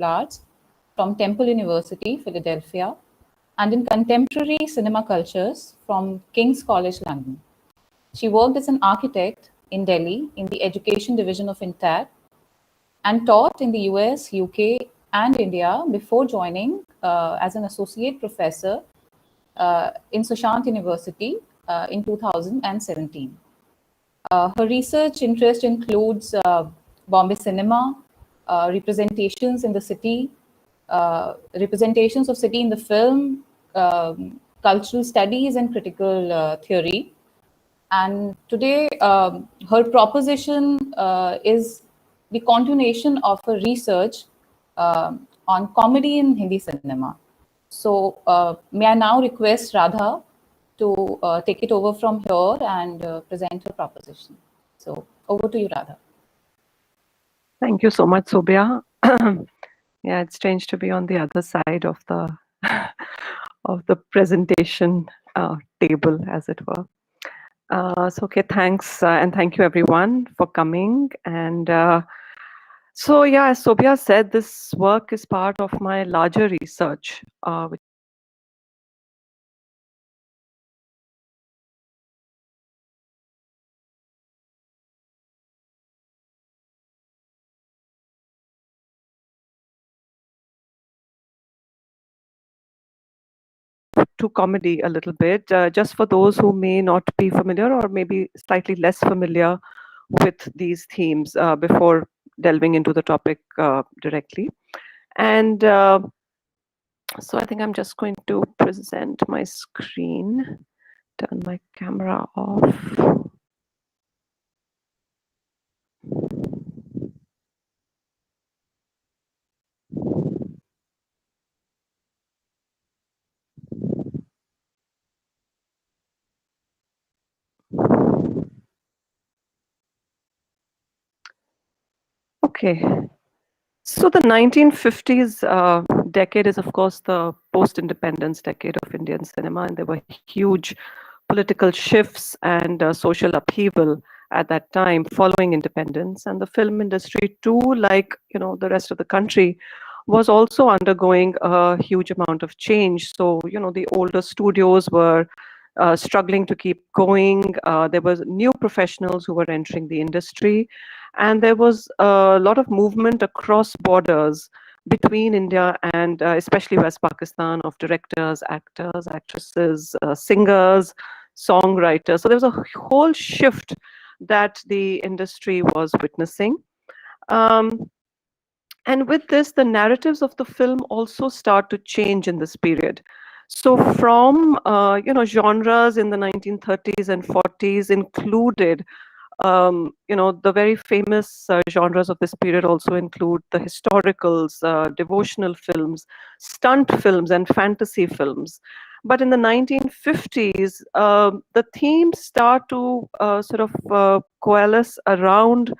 Arts from Temple University, Philadelphia, and in Contemporary Cinema Cultures from King's College, London. She worked as an architect in Delhi in the Education Division of INTACH and taught in the US, UK, and India before joining as an associate professor in Sushant University in 2017. Her research interest includes Bombay cinema, representations in the city, representations of city in the film, cultural studies, and critical theory. And today, her proposition is the continuation of her research on comedy in Hindi cinema. So may I now request Radha to take it over from here and present her proposition. So over to you, Radha. Thank you so much, Sobhya. Yeah, it's strange to be on the other side of the of the presentation table, as it were. So, okay, thanks, and thank you everyone for coming. And so, yeah, as Sobhya said, this work is part of my larger research, which to comedy a little bit, just for those who may not be familiar or maybe slightly less familiar with these themes before delving into the topic directly. And so I think I'm just going to present my screen, turn my camera off. Okay, so the 1950s decade is, of course, the post-independence decade of Indian cinema, and there were huge political shifts and social upheaval at that time following independence. And the film industry too, like the rest of the country, was also undergoing a huge amount of change. So the older studios were struggling to keep going. There was new professionals who were entering the industry, and there was a lot of movement across borders between India and especially West Pakistan of directors, actors, actresses, singers, songwriters. So there was a whole shift that the industry was witnessing. And with this, the narratives of the film also start to change in this period. So from genres in the 1930s and 40s included the very famous genres of this period also include the historicals, devotional films, stunt films, and fantasy films. But in the 1950s, the themes start to coalesce around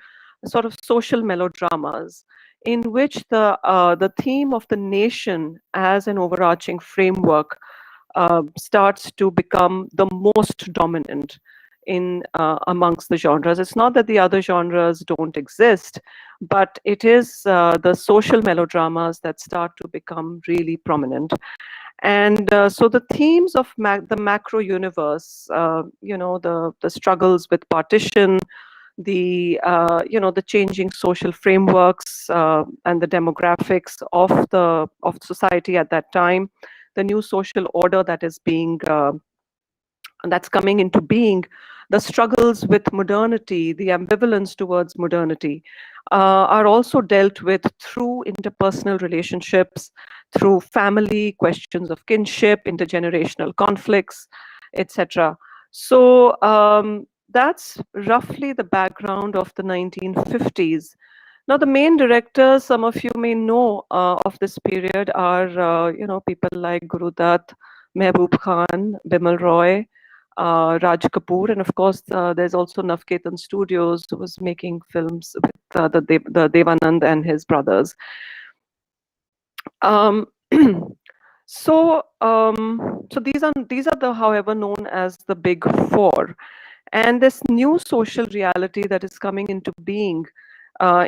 sort of social melodramas, in which the theme of the nation as an overarching framework starts to become the most dominant in amongst the genres. It's not that the other genres don't exist, but it is the social melodramas that start to become really prominent. And so the themes of the macro universe, the struggles with partition, the changing social frameworks and the demographics of society at that time, the new social order that is being that's coming into being, the struggles with modernity, the ambivalence towards modernity, are also dealt with through interpersonal relationships, through family, questions of kinship, intergenerational conflicts, etc. So that's roughly the background of the 1950s. Now, the main directors, some of you may know of this period, are people like Guru Dutt, Mehboob Khan, Bimal Roy, Raj Kapoor, and of course there's also Navketan Studios, who was making films with the Devanand and his brothers. So these are the, however, known as the Big Four, and this new social reality that is coming into being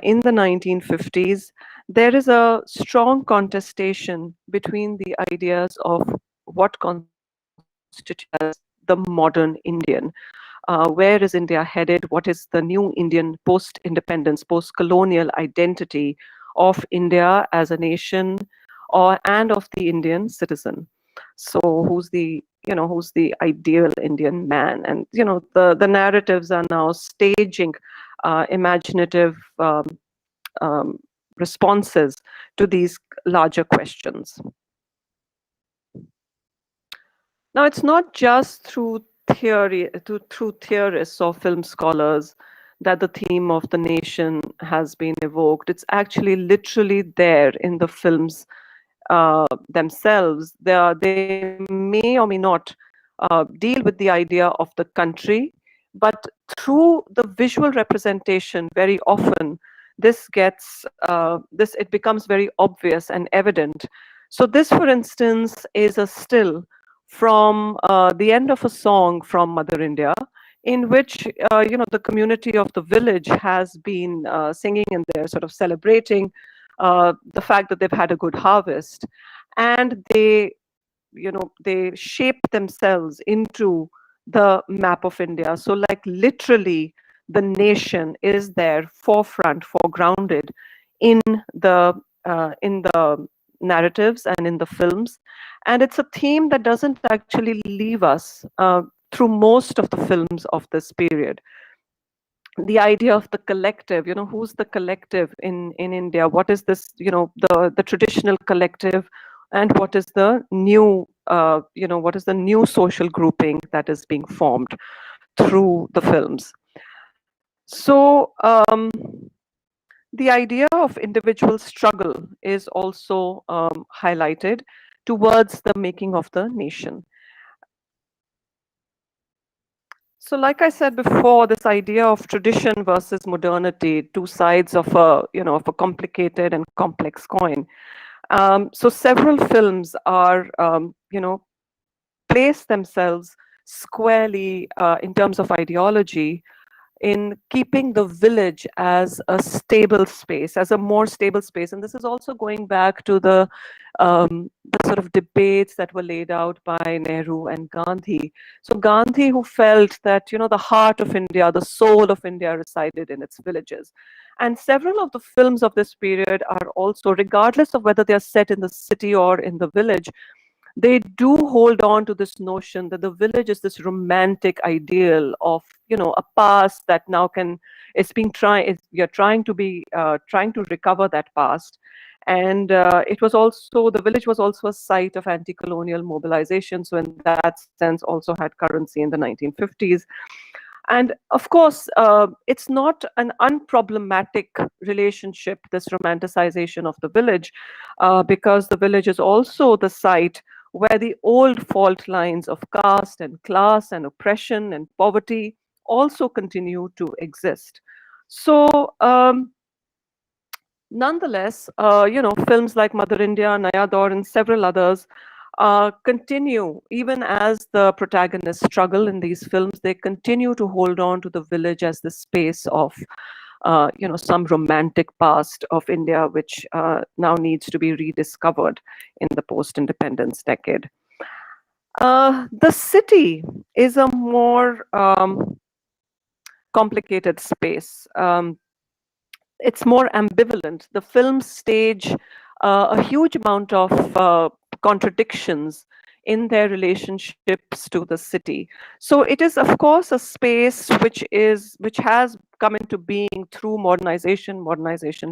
in the 1950s, there is a strong contestation between the ideas of what constitutes as the modern Indian. Where is India headed? What is the new Indian post-independence, post-colonial identity of India as a nation, and of the Indian citizen? So who's the ideal Indian man? And the narratives are now staging imaginative um, responses to these larger questions. Now, it's not just through through theorists or film scholars that the theme of the nation has been evoked. It's actually literally there in the films themselves. They may or may not deal with the idea of the country, but through the visual representation, very often it becomes very obvious and evident. So this, for instance, is a still from the end of a song from Mother India, in which the community of the village has been singing, and they're sort of celebrating the fact that they've had a good harvest, and they shape themselves into the map of India. So, like, literally, the nation is there, forefront, foregrounded in the narratives and in the films, and it's a theme that doesn't actually leave us through most of the films of this period. The idea of the collective, who's the collective in India? What is this, the traditional collective, and what is the new social grouping that is being formed through the films? So the idea of individual struggle is also highlighted towards the making of the nation. So, like I said before, this idea of tradition versus modernity, two sides of a complicated and complex coin. So several films are, place themselves squarely in terms of ideology in keeping the village as a stable space, as a more stable space. And this is also going back to the sort of debates that were laid out by Nehru and Gandhi. So Gandhi, who felt that, the heart of India, the soul of India resided in its villages. And several of the films of this period are also, regardless of whether they are set in the city or in the village, they do hold on to this notion that the village is this romantic ideal of, a past that now we are trying to recover that past. And the village was also a site of anti-colonial mobilization, so in that sense also had currency in the 1950s. And of course, it's not an unproblematic relationship, this romanticization of the village, because the village is also the site where the old fault lines of caste and class and oppression and poverty also continue to exist. So, nonetheless, films like Mother India, Naya Daur, and several others continue, even as the protagonists struggle in these films, they continue to hold on to the village as the space of, some romantic past of India, which now needs to be rediscovered in the post-independence decade. The city is a more complicated space. It's more ambivalent. The films stage a huge amount of contradictions in their relationships to the city. So it is, of course, a space which has come into being through modernization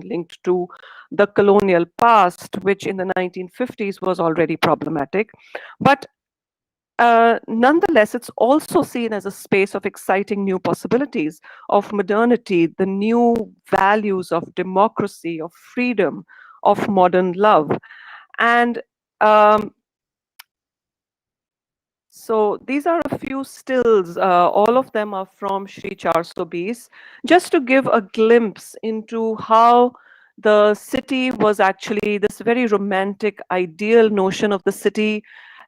linked to the colonial past, which in the 1950s was already problematic. But nonetheless, it's also seen as a space of exciting new possibilities, of modernity, the new values of democracy, of freedom, of modern love. And so these are a few stills. All of them are from Shri 420, just to give a glimpse into how the city was actually this very romantic, ideal notion of the city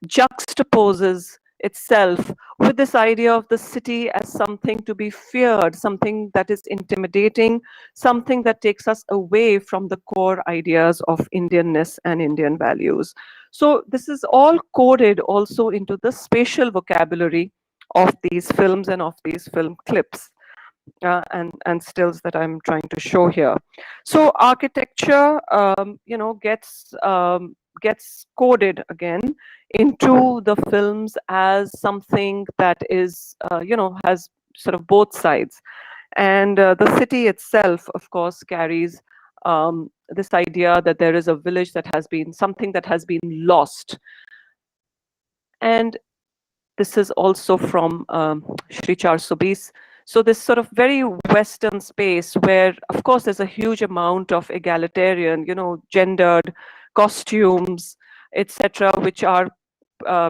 juxtaposes itself with this idea of the city as something to be feared, something that is intimidating, something that takes us away from the core ideas of Indianness and Indian values. So this is all coded also into the spatial vocabulary of these films and of these film clips. And stills that I'm trying to show here. So architecture, gets coded again into the films as something that is, has sort of both sides. And the city itself, of course, carries this idea that there is a village that has been something that has been lost. And this is also from Shri Char Subis. So this sort of very Western space where, of course, there's a huge amount of egalitarian, gendered costumes, etc., which are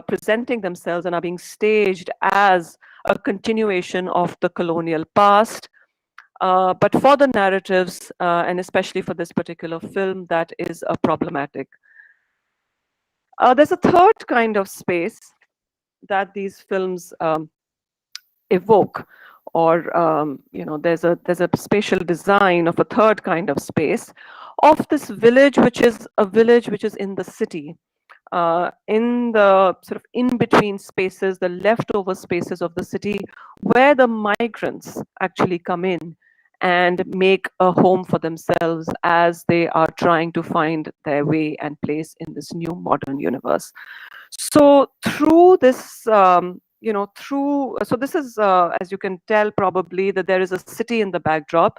presenting themselves and are being staged as a continuation of the colonial past. But for the narratives, and especially for this particular film, that is problematic. There's a third kind of space that these films evoke, or there's a spatial design of a third kind of space of this village, which is a village which is in the city, in the sort of in-between spaces, the leftover spaces of the city, where the migrants actually come in and make a home for themselves as they are trying to find their way and place in this new modern universe. So through this, so this is, as you can tell probably, that there is a city in the backdrop,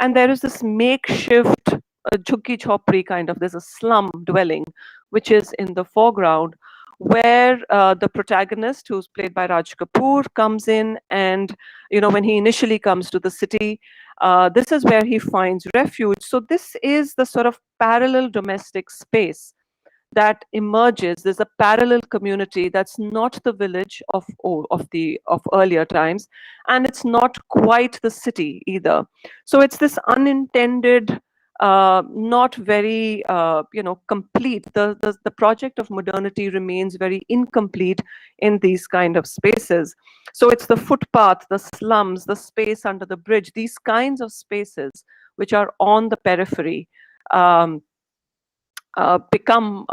and there is this makeshift jhuggi chhopri kind of, there's a slum dwelling, which is in the foreground, where the protagonist, who's played by Raj Kapoor, comes in, and, when he initially comes to the city, this is where he finds refuge. So this is the sort of parallel domestic space that emerges. There's a parallel community that's not the village of earlier times, and it's not quite the city either. So it's this unintended, not very complete. The project of modernity remains very incomplete in these kind of spaces. So it's the footpath, the slums, the space under the bridge, these kinds of spaces which are on the periphery, become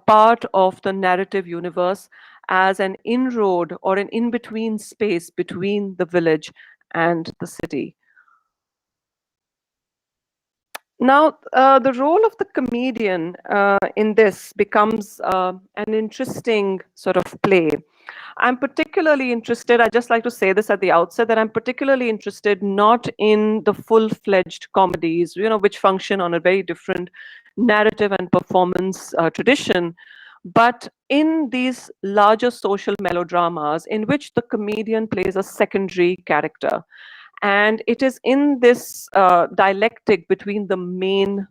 part of the narrative universe as an inroad or an in-between space between the village and the city. Now, the role of the comedian in this becomes an interesting sort of play. I'm particularly interested, I'd just like to say this at the outset, that I'm particularly interested not in the full-fledged comedies, which function on a very different narrative and performance tradition, but in these larger social melodramas in which the comedian plays a secondary character. And it is in this dialectic between the main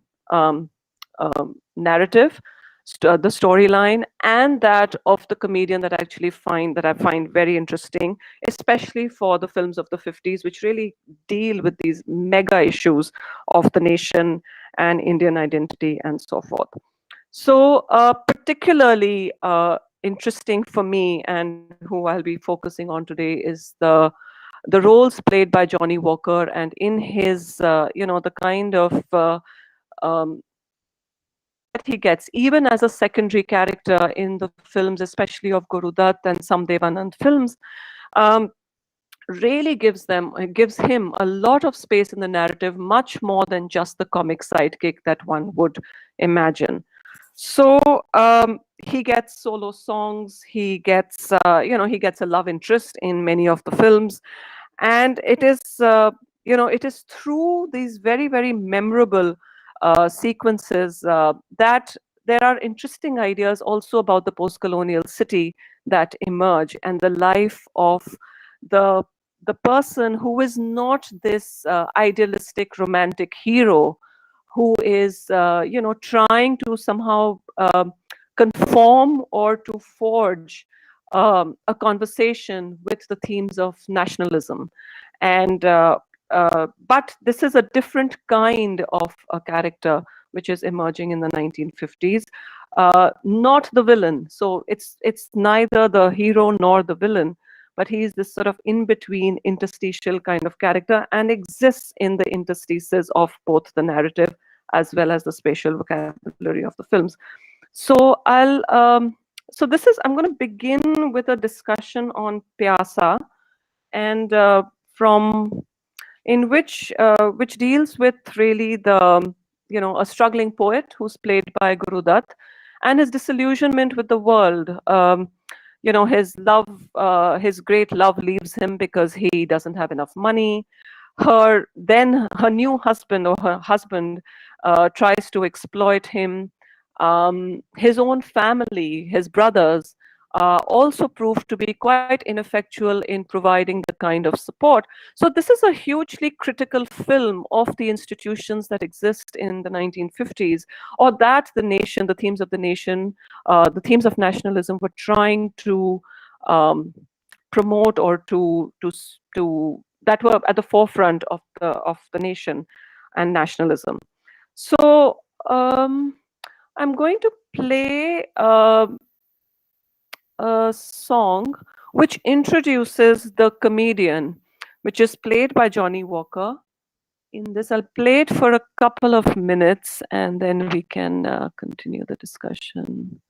narrative, the storyline, and that of the comedian that I find very interesting, especially for the films of the 50s, which really deal with these mega issues of the nation and Indian identity and so forth. So particularly interesting for me, and who I'll be focusing on today, is the roles played by Johnny Walker, and in his, the kind of um, that he gets, even as a secondary character in the films, especially of Guru Dutt and some Devanand films, really gives him a lot of space in the narrative, much more than just the comic sidekick that one would imagine. So he gets solo songs, he gets, he gets a love interest in many of the films, and it is, it is through these very, very memorable sequences that there are interesting ideas also about the post-colonial city that emerge, and the life of the person who is not this idealistic romantic hero, who is trying to somehow conform or to forge a conversation with the themes of nationalism. And but this is a different kind of a character which is emerging in the 1950s. not the villain. So it's neither the hero nor the villain, but he's this sort of in-between interstitial kind of character and exists in the interstices of both the narrative as well as the spatial vocabulary of the films. So I'm going to begin with a discussion on Piazza, and from which deals with really the a struggling poet who's played by Guru Dutt and his disillusionment with the world. His great love leaves him because he doesn't have enough money. Her new husband, or her husband, tries to exploit him. His own family, his brothers, also prove to be quite ineffectual in providing the kind of support. So this is a hugely critical film of the institutions that exist in the 1950s, or that the nation, the themes of the nation, the themes of nationalism were trying to promote, or to that were at the forefront of the nation and nationalism. So I'm going to play a song which introduces the comedian, which is played by Johnny Walker. In this, I'll play it for a couple of minutes and then we can continue the discussion.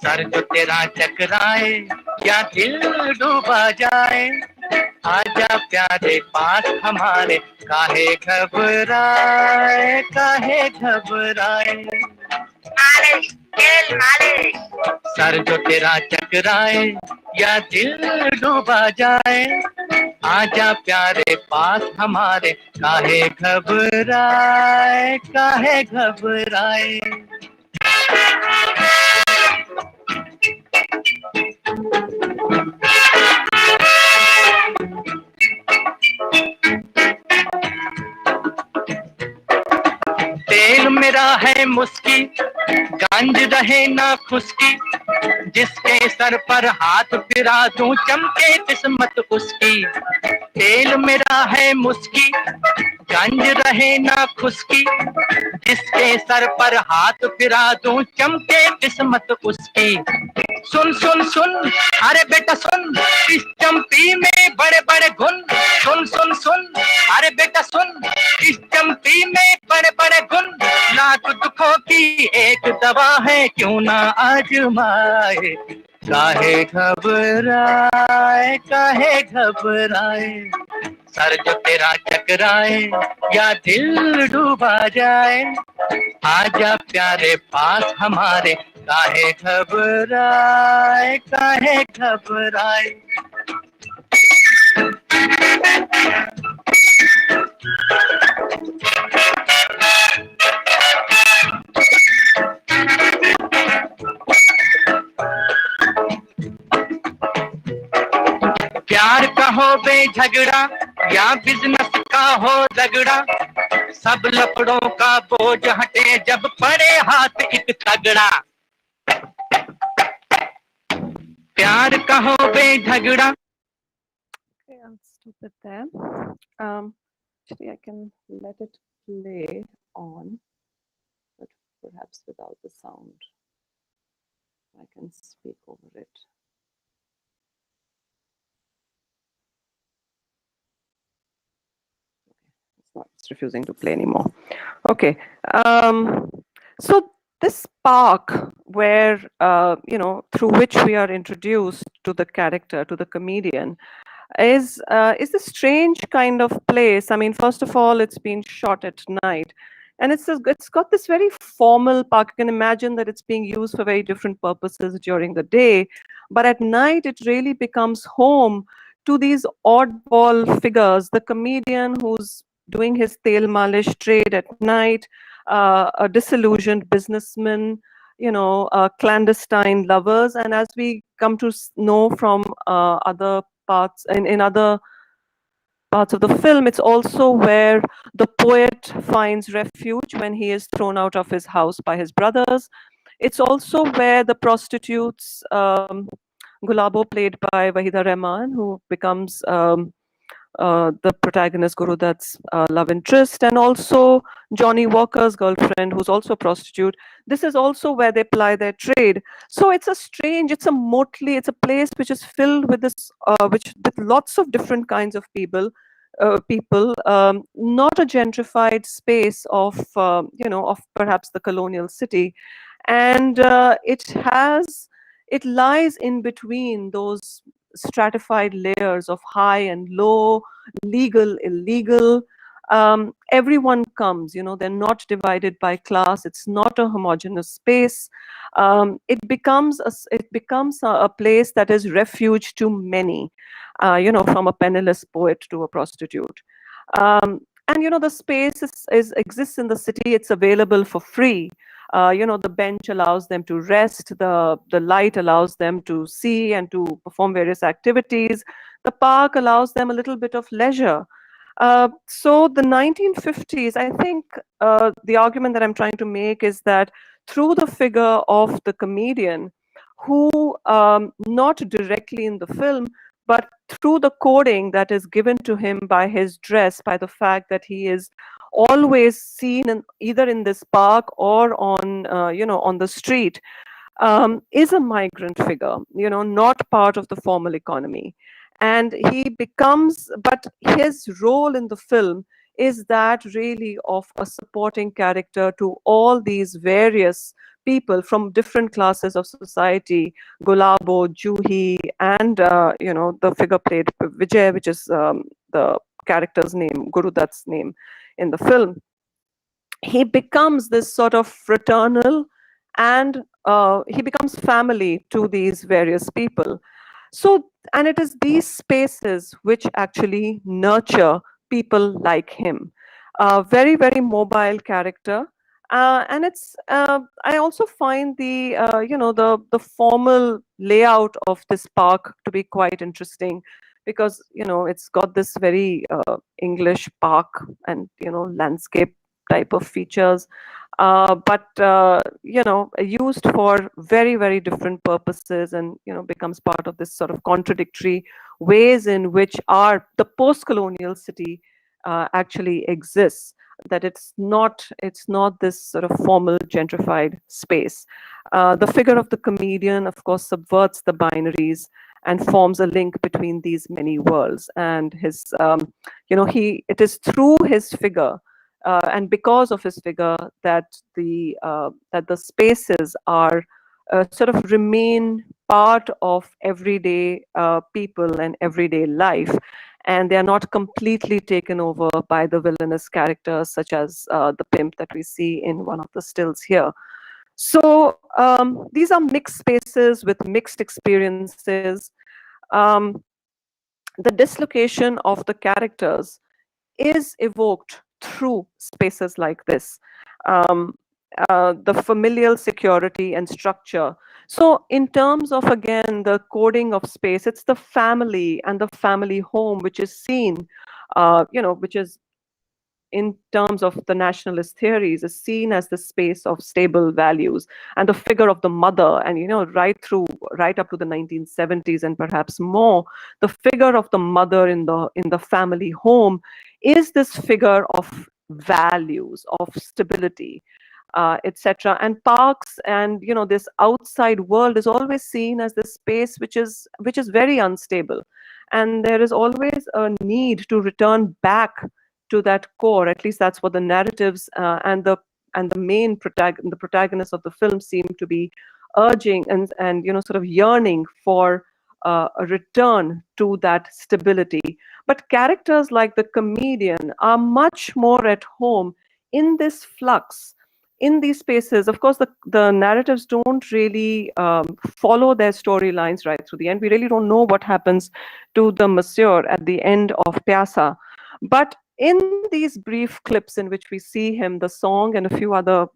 Sir जो तेरा चकराए या दिल डूबा जाए, आजा प्यारे पास हमारे, काहे घबराए, काहे घबराए। मालिश दिल मालिश। सर जो तेरा चकराए या दिल डूबा जाए, आजा प्यारे पास हमारे, काहे घबराए, काहे घबराए। तेल मेरा है मुस्की, गंज रहे ना खुशकी, जिसके सर पर हाथ फिरा दूं चमके किस्मत उसकी। तेल मेरा है मुस्की, गंज रहे ना खुशकी, जिसके सर पर हाथ फिरा दूं चमके किस्मत उसकी। सुन सुन सुन अरे बेटा सुन, इस चंपी में बड़े बड़े गुण। सुन सुन सुन अरे बेटा सुन, इस चंपी में बड़े बड़े गुण। लाख दुखों की एक दवा है, क्यों ना आजमाए। काहे घबराए, काहे घबराए। सर जो तेरा चकराए या दिल डूबा जाए, आजा प्यारे पास हमारे, काहे घबराए, काहे घबराए। प्यार का हो बेझगड़ा या बिजनेस का हो रगड़ा, सब लफड़ों का बोझ हटे जब पड़े हाथ एक तगड़ा। प्यार का हो बेझगड़ा। Okay, I'll stop it there. Actually, I can let it play on, but perhaps without the sound. I can speak over it. It's refusing to play anymore. Okay. So this spark where, through which we are introduced to the character, to the comedian, is a strange kind of place. I mean, first of all, it's been shot at night. And it's got this very formal park. You can imagine that it's being used for very different purposes during the day. But at night, it really becomes home to these oddball figures. The comedian who's doing his tail malish trade at night, a disillusioned businessman, clandestine lovers. And as we come to know from other parts, in other parts of the film. It's also where the poet finds refuge when he is thrown out of his house by his brothers. It's also where the prostitutes, Gulabo, played by Wahida Rehman, who becomes the protagonist Guru Dutt's love interest, and also Johnny Walker's girlfriend, who's also a prostitute. This is also where they ply their trade. So it's a strange, it's a motley, it's a place which is filled with this, with lots of different kinds of people. Not a gentrified space of, of perhaps the colonial city, and it lies in between those stratified layers of high and low, legal, illegal. Everyone comes, they're not divided by class. It's not a homogeneous space. It becomes a place that is refuge to many, from a penniless poet to a prostitute. And the space exists in the city. It's available for free. The bench allows them to rest, the light allows them to see and to perform various activities. The park allows them a little bit of leisure. So the 1950s, I think the argument that I'm trying to make is that through the figure of the comedian, who, not directly in the film, but through the coding that is given to him by his dress, by the fact that he is always seen either in this park or on the street, is a migrant figure, not part of the formal economy. And but his role in the film is that really of a supporting character to all these various people from different classes of society, Gulabo, Juhi, and the figure played Vijay, which is the character's name, Guru Dutt's name in the film. He becomes this sort of fraternal, and he becomes family to these various people. So, and it is these spaces which actually nurture people like him. Very, very mobile character. And I also find the formal layout of this park to be quite interesting, because, it's got this very English park and, landscape type of features. But used for very, very different purposes, and becomes part of this sort of contradictory ways in which the post-colonial city actually exists. That it's not this sort of formal gentrified space. The figure of the comedian, of course, subverts the binaries and forms a link between these many worlds. And his, it is through his figure, and because of his figure, that the spaces are sort of remain part of everyday people and everyday life, and they are not completely taken over by the villainous characters, such as the pimp that we see in one of the stills here. So these are mixed spaces with mixed experiences. The dislocation of the characters is evoked through spaces like this. The familial security and structure. So in terms of, again, the coding of space, it's the family and the family home which is seen, which is, in terms of the nationalist theories, is seen as the space of stable values, and the figure of the mother, and right up to the 1970s and perhaps more, the figure of the mother in the family home is this figure of values, of stability, etc. And parks and this outside world is always seen as this space which is very unstable, and there is always a need to return back to that core. At least that's what the narratives and the main the protagonists of the film seem to be urging, and sort of yearning for a return to that stability. But characters like the comedian are much more at home in this flux, in these spaces. Of course, the narratives don't really follow their storylines right through the end. We really don't know what happens to the monsieur at the end of Piazza. But in these brief clips in which we see him, the song and a few other,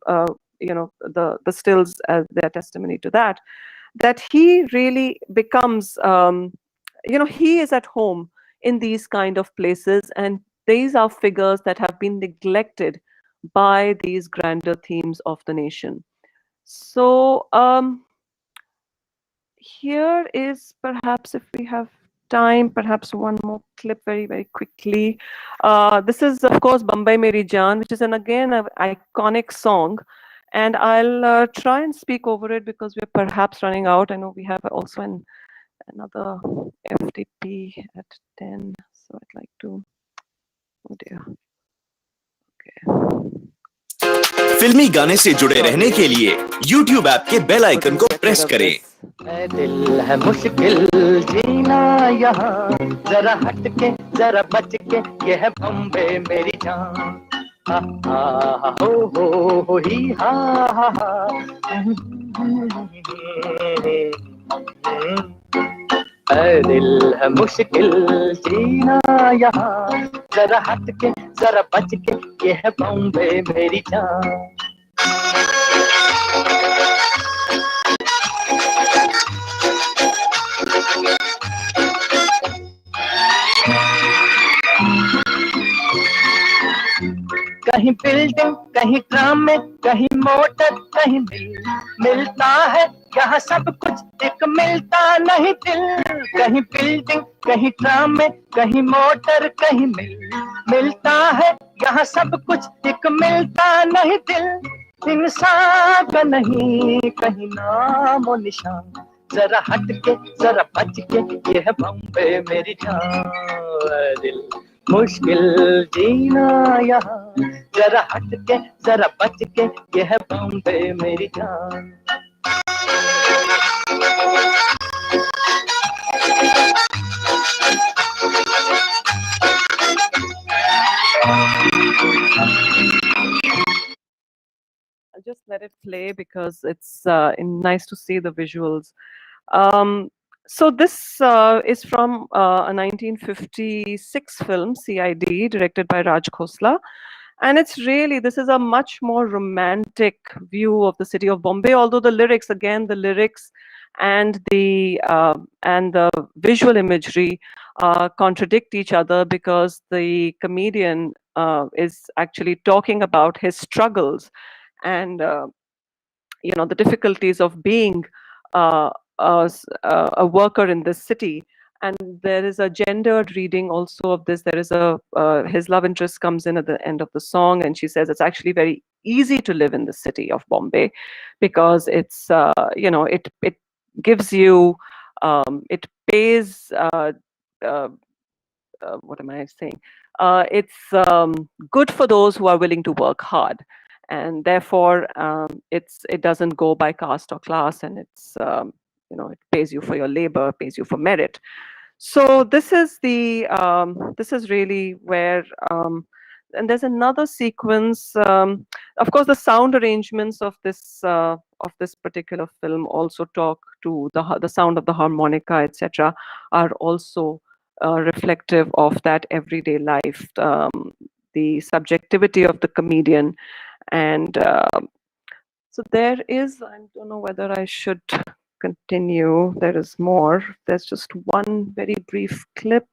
the stills as their testimony to that he really becomes, he is at home in these kind of places, and these are figures that have been neglected by these grander themes of the nation. So here is, perhaps if we have time, perhaps one more clip very, very quickly. This is, of course, Bombay Mary Jan, which is again an iconic song. And I'll try and speak over it because we're perhaps running out. I know we have also another FTP at 10. So I'd like to, oh dear. Okay. फिल्मी गाने से जुड़े रहने के लिए YouTube app के bell icon को press करें। ऐ दिल है मुश्किल जीना यहाँ, जरा हट के जरा बच के, ये है बॉम्बे मेरी जान। हा हा हो ही हा हा। ऐ दिल है मुश्किल जीना यहाँ, जरा हट के जरा बच के, ये है बॉम्बे मेरी जान। कहीं बिल्डिंग, कहीं ट्राम में, कहीं मोटर, कहीं दिल मिलता है यहाँ सब कुछ, एक मिलता नहीं दिल। कहीं बिल्डिंग, कहीं ट्राम में, कहीं मोटर, कहीं मिलता है यहाँ सब कुछ, एक मिलता नहीं दिल। इंसान का नहीं कहीं नाम और निशान, जरा हट के जरा बच के, ये है बॉम्बे मेरी जान। दिल मुश्किल जीना यहाँ, जरा हट के जरा बच के, ये है बॉम्बे मेरी जान। I'll just let it play because it's nice to see the visuals. So this is from a 1956 film, CID, directed by Raj Khosla. And it's really, this is a much more romantic view of the city of Bombay, although the lyrics, again, the lyrics and the visual imagery contradict each other, because the comedian is actually talking about his struggles and the difficulties of being a worker in this city. And there is a gendered reading also of this. There is his love interest comes in at the end of the song, and she says it's actually very easy to live in the city of Bombay because it's it gives you it pays what am I saying? It's good for those who are willing to work hard, and therefore it doesn't go by caste or class, and it's it pays you for your labor, pays you for merit. So this is the this is really where and there's another sequence. Of course, the sound arrangements of this particular film also talk to the sound of the harmonica, etc., are also reflective of that everyday life, the subjectivity of the comedian. And so there is, I don't know whether I should continue. There is more. There's just one very brief clip,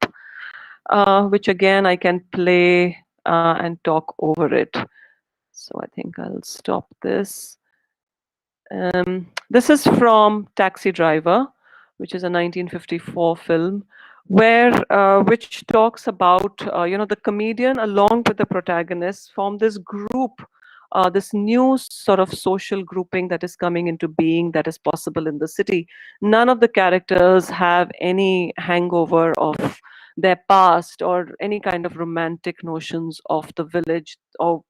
which again I can play and talk over it. So I think I'll stop this. This is from Taxi Driver, which is a 1954 film, where which talks about the comedian along with the protagonist form this group, this new sort of social grouping that is coming into being, that is possible in the city. None of the characters have any hangover of their past or any kind of romantic notions of the village or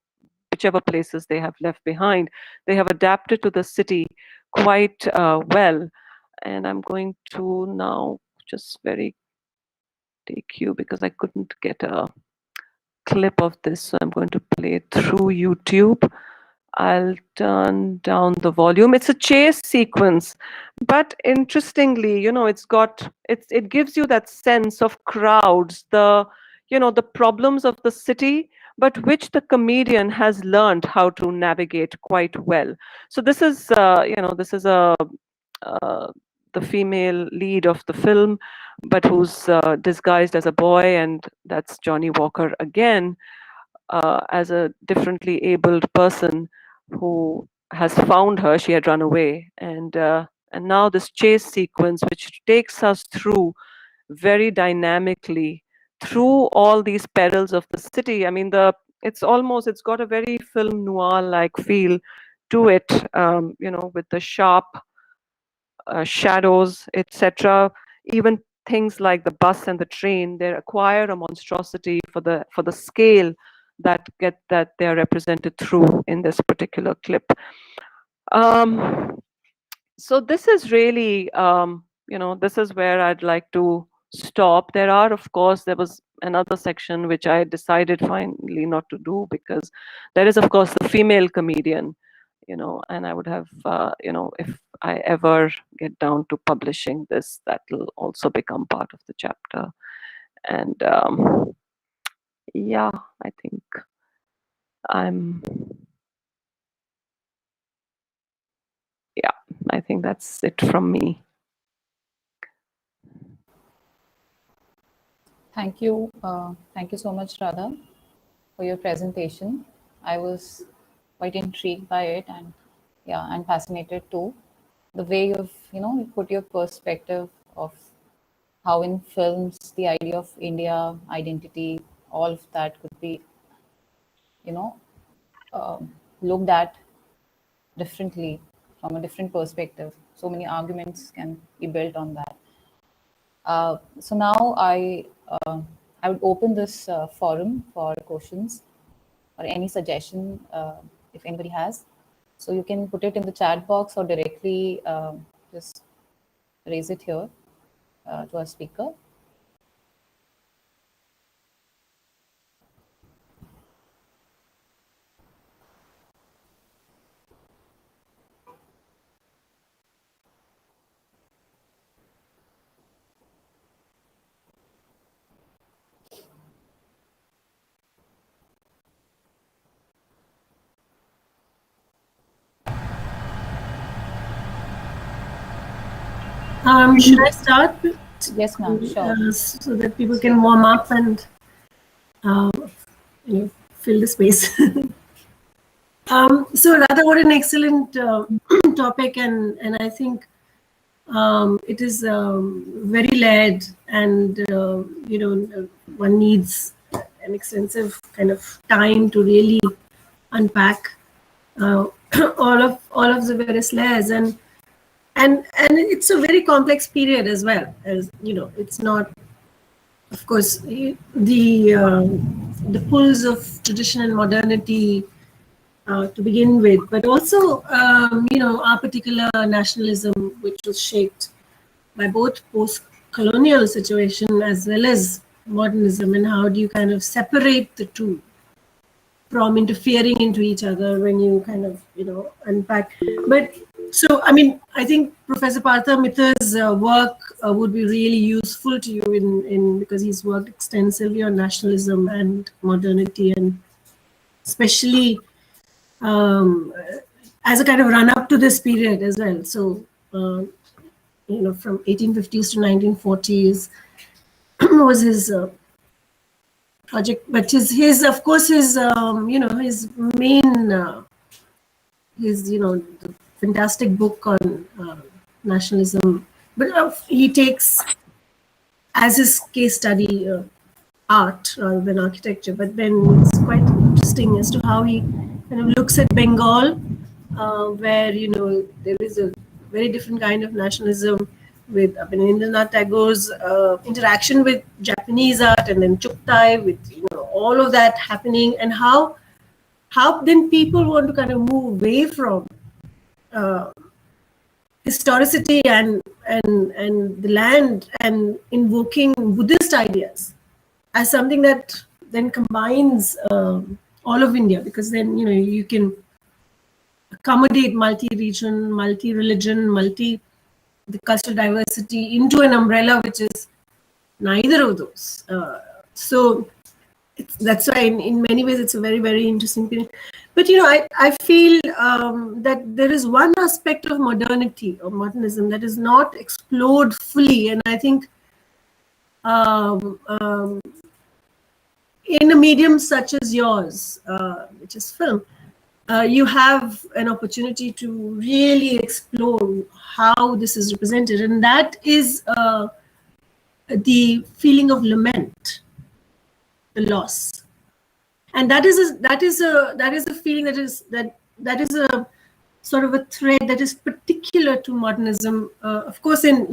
whichever places they have left behind. They have adapted to the city quite well. And I'm going to now just very take you, because I couldn't get a clip of this, so I'm going to play it through YouTube. I'll turn down the volume. It's a chase sequence, but interestingly, it gives you that sense of crowds, the problems of the city, but which the comedian has learned how to navigate quite well. So this is this is a the female lead of the film, but who's disguised as a boy, and that's Johnny Walker again, as a differently abled person who has found her. She had run away, and now this chase sequence, which takes us through very dynamically through all these perils of the city. I mean, it's got a very film noir like feel to it, with the sharp shadows, etc. Even things like the bus and the train, they acquire a monstrosity for the scale that they're represented through in this particular clip. So this is really, this is where I'd like to stop. There was another section which I decided finally not to do, because there is, of course, the female comedian, and I would have, if I ever get down to publishing this, that will also become part of the chapter. And yeah, I think I think that's it from me. Thank you. Thank you so much, Radha, for your presentation. I was quite intrigued by it, and fascinated too. The way you put your perspective of how in films the idea of India, identity, all of that could be, looked at differently from a different perspective. So many arguments can be built on that. So now I would open this forum for questions or any suggestion if anybody has. So you can put it in the chat box or directly just raise it here to our speaker. Should I start? Yes, ma'am. Sure. So that people can warm up and fill the space. So Radha, what an excellent topic, and I think it is very layered, and one needs an extensive kind of time to really unpack all of the various layers, and it's a very complex period as well. As it's not, of course, the pulls of tradition and modernity to begin with, but also our particular nationalism, which was shaped by both post-colonial situation as well as modernism, and how do you kind of separate the two from interfering into each other when you kind of unpack. But so I mean, I think Professor Partha Mitra's work would be really useful to you in because he's worked extensively on nationalism and modernity, and especially as a kind of run up to this period as well. So from 1850s to 1940s was his project, but his of course his his main the fantastic book on nationalism, but he takes as his case study art rather than architecture. But then it's quite interesting as to how he kind of looks at Bengal, where there is a very different kind of nationalism with Rabindranath Tagore's interaction with Japanese art, and then Chuktai, with all of that happening, and how then people want to kind of move away from historicity and the land, and invoking Buddhist ideas as something that then combines all of India, because then you can accommodate multi-region, multi-religion, the cultural diversity into an umbrella which is neither of those. So That's why in many ways it's a very, very interesting period. But I feel that there is one aspect of modernity or modernism that is not explored fully, and I think in a medium such as yours, which is film, you have an opportunity to really explore how this is represented, and that is the feeling of lament, the loss, and that is a feeling that is a sort of a thread that is particular to modernism, of course, in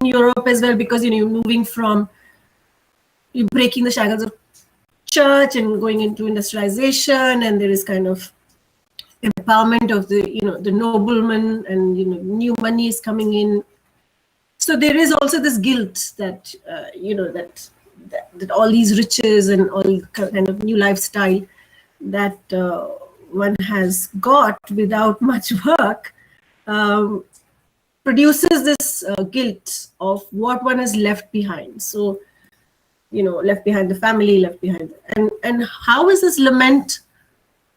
Europe as well, because you're moving from, you're breaking the shackles of church and going into industrialization, and there is kind of empowerment of the noblemen, and new money is coming in. So there is also this guilt that that all these riches and all kind of new lifestyle that one has got without much work produces this guilt of what one has left behind. So left behind the family, left behind, and how is this lament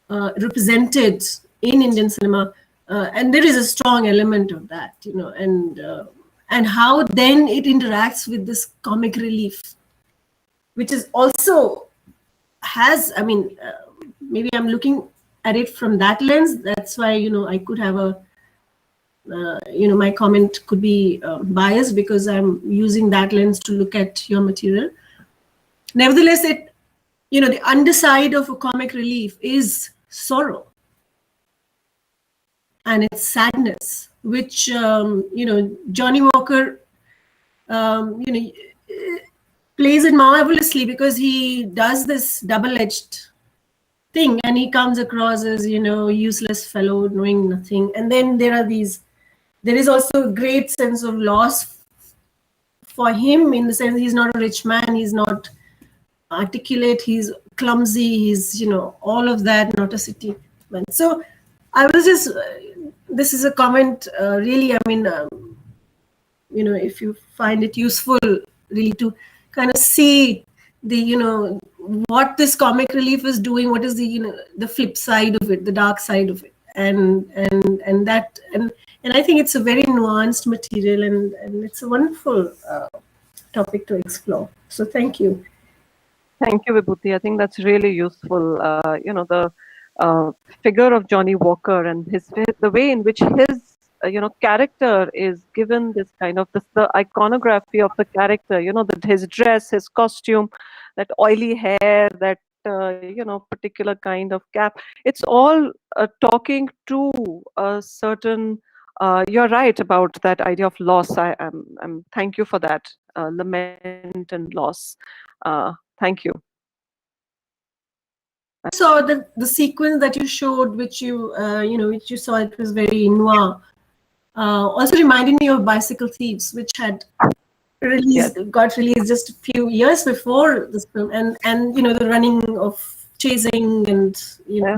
represented in Indian cinema? And there is a strong element of that, and how then it interacts with this comic relief, which is also has, maybe I'm looking at it from that lens. That's why I could have a my comment could be biased, because I'm using that lens to look at your material. Nevertheless, the underside of a comic relief is sorrow, and it's sadness, which Johnny Walker plays it marvelously, because he does this double-edged thing, and he comes across as useless fellow knowing nothing, and then there is also a great sense of loss for him, in the sense he's not a rich man, he's not articulate, he's clumsy, he's all of that, not a city man. So I was just this is a comment, really, if you find it useful, really, to kind of see the what this comic relief is doing, what is the flip side of it, the dark side of it, and I think it's a very nuanced material, and it's a wonderful topic to explore. So thank you. Thank you, Vibhuti. I think that's really useful. The figure of Johnny Walker and the way in which his character is given this kind of the iconography of the character. His dress, his costume, that oily hair, that particular kind of cap. It's all talking to a certain. You're right about that idea of loss. I'm thank you for that, lament and loss. Thank you. So the sequence that you showed, which you which you saw, it was very noir. Also reminded me of Bicycle Thieves, which had got released just a few years before this film, and the running of chasing and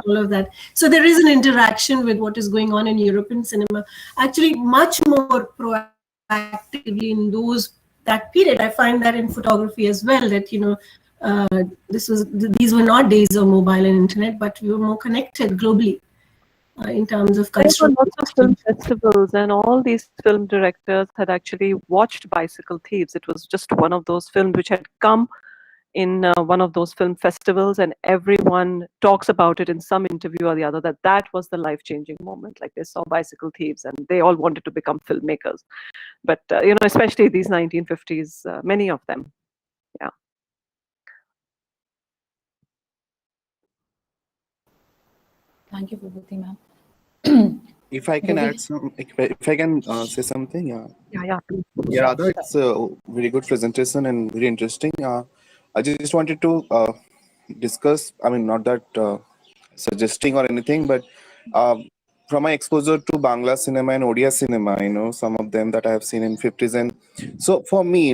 all of that. So there is an interaction with what is going on in European cinema, actually much more proactively in that period. I find that in photography as well, that these were not days of mobile and internet, but we were more connected globally in terms of cultural. There were lots of film festivals, and all these film directors had actually watched Bicycle Thieves. It was just one of those films which had come in one of those film festivals, and everyone talks about it in some interview or the other, that was the life-changing moment. Like, they saw Bicycle Thieves and they all wanted to become filmmakers. But especially these 1950s, many of them. Yeah. Thank you, Vibhuti ma'am. If I can add some, if I can say something, Yeah. Yeah, Radha, it's a very good presentation and very interesting. I just wanted to discuss, not that suggesting or anything, but from my exposure to Bangla cinema and Odia cinema, some of them that I have seen in 50s. And so for me,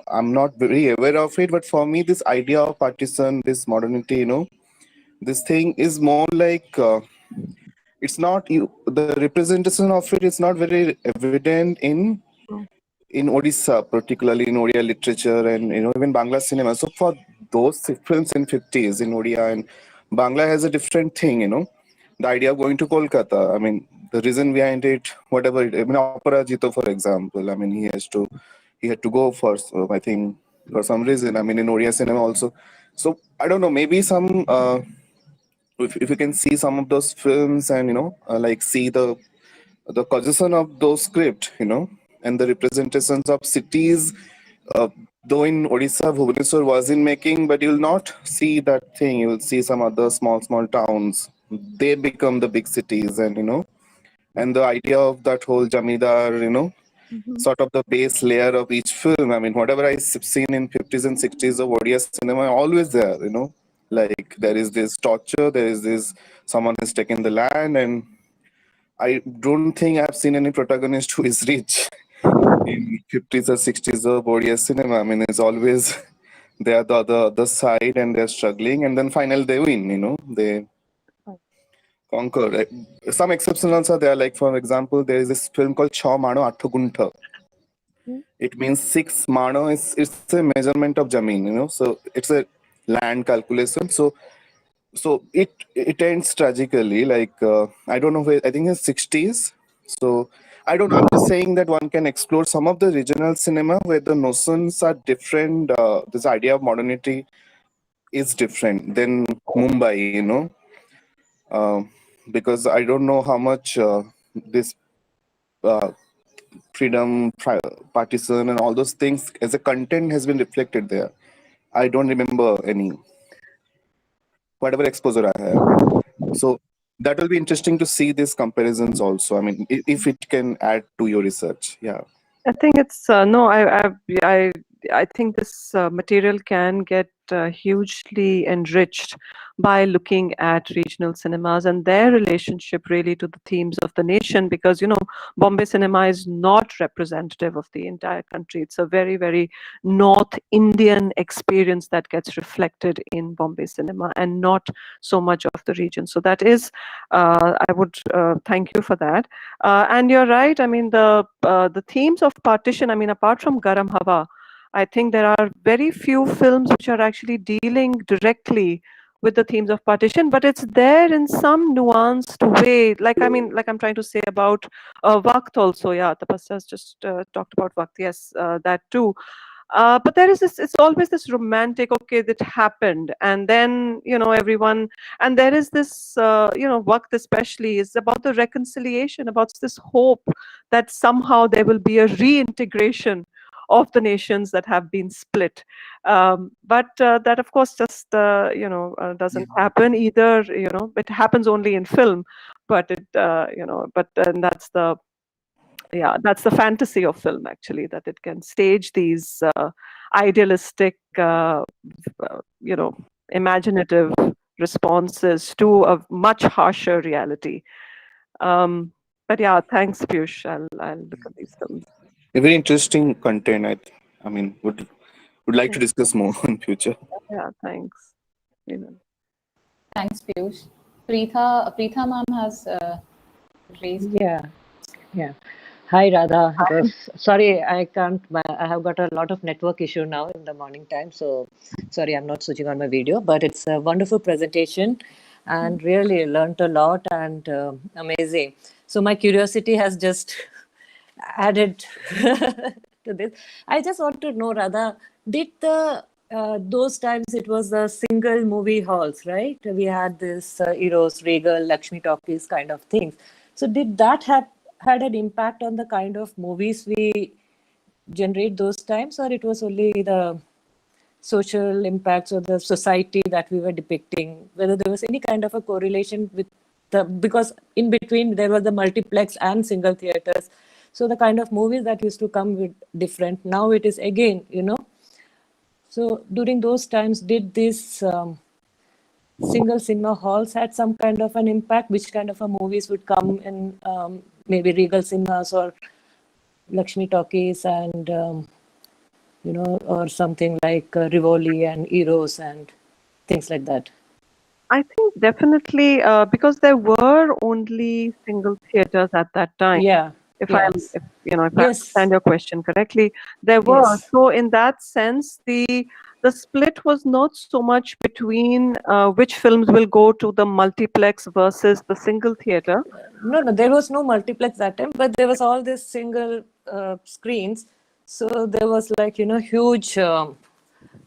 I'm not very aware of it, but for me, this idea of partition, this modernity, this thing is more like, it's not the representation of it is not very evident in in Odisha, particularly in Odia literature and even Bangla cinema. So for those films in 50s in Odia, and Bangla has a different thing, the idea of going to Kolkata. I mean, the reason behind it, whatever. Aparajito, for example. I mean, he had to go for, I think, for some reason. I mean, in Odia cinema also. So I don't know. Maybe some. If you can see some of those films and like see the causes of those script, and the representations of cities. Uh, though in Odisha, Bhubaneswar was in making, but you'll not see that thing. You'll see some other small towns. They become the big cities, and and the idea of that whole Jamidar, sort of the base layer of each film. I mean, whatever I've seen in 50s and 60s of Odia cinema, always there, like there is this torture, there is this someone has taken the land, and I don't think I've seen any protagonist who is rich in 50s or 60s of Odia cinema. I mean, it's always they are the other side and they're struggling, and then finally they win. They conquer. Some exceptions are there. Like for example, there is this film called Chha Mano Atho Gunta. It means 6 mano is it's a measurement of jameen. So it's a land calculation. So it ends tragically. Like I don't know where. I think it's 60s. So I'm just saying that one can explore some of the regional cinema where the notions are different. This idea of modernity is different than Mumbai. Because I don't know how much this uh, freedom, partisan, and all those things as a content has been reflected there. I don't remember any, whatever exposure I have. So that will be interesting to see these comparisons also. I mean, if it can add to your research. Yeah. I think it's no. I think this material can get hugely enriched by looking at regional cinemas and their relationship really to the themes of the nation, because Bombay cinema is not representative of the entire country. It's a very, very North Indian experience that gets reflected in Bombay cinema and not so much of the region. So that is, I would thank you for that. And you're right. I mean, the themes of partition. I mean, apart from Garam Hawa, I think there are very few films which are actually dealing directly with the themes of partition, but it's there in some nuanced way. Like I'm trying to say about Waqt also. Yeah, Tapasya has just talked about Waqt. Yes, that too. But there is this, it's always this romantic, okay, that happened. And then, everyone, and there is this, Waqt especially is about the reconciliation, about this hope that somehow there will be a reintegration of the nations that have been split. But that of course just, doesn't happen either, it happens only in film, but it, but then that's the fantasy of film, actually, that it can stage these idealistic, imaginative responses to a much harsher reality. But yeah, thanks, Piyush. I'll look at these films. A very interesting content. I mean, would like to discuss more in future. Yeah, thanks. Thanks, Piyush. Preetha ma'am has raised. Yeah. Hi, Radha. Sorry, I can't. I have got a lot of network issue now in the morning time, so sorry, I'm not switching on my video. But it's a wonderful presentation, and really learned a lot and amazing. So my curiosity has just added to this. I just want to know, Radha, did those times it was the single movie halls, right? We had this Eros, Regal, Lakshmi Talkies kind of things. So did that had an impact on the kind of movies we generate those times, or it was only the social impacts or the society that we were depicting, whether there was any kind of a correlation with because in between there was the multiplex and single theaters, so the kind of movies that used to come with different, now it is again, so during those times, did these single cinema halls had some kind of an impact? Which kind of a movies would come in maybe Regal Cinemas or Lakshmi Talkies and, or something like Rivoli and Eros and things like that? I think definitely because there were only single theaters at that time. Yeah. If Yes. if I Yes. understand your question correctly, there were. Yes. So in that sense, the split was not so much between which films will go to the multiplex versus the single theater. No, there was no multiplex that time, but there was all these single screens. So there was like, huge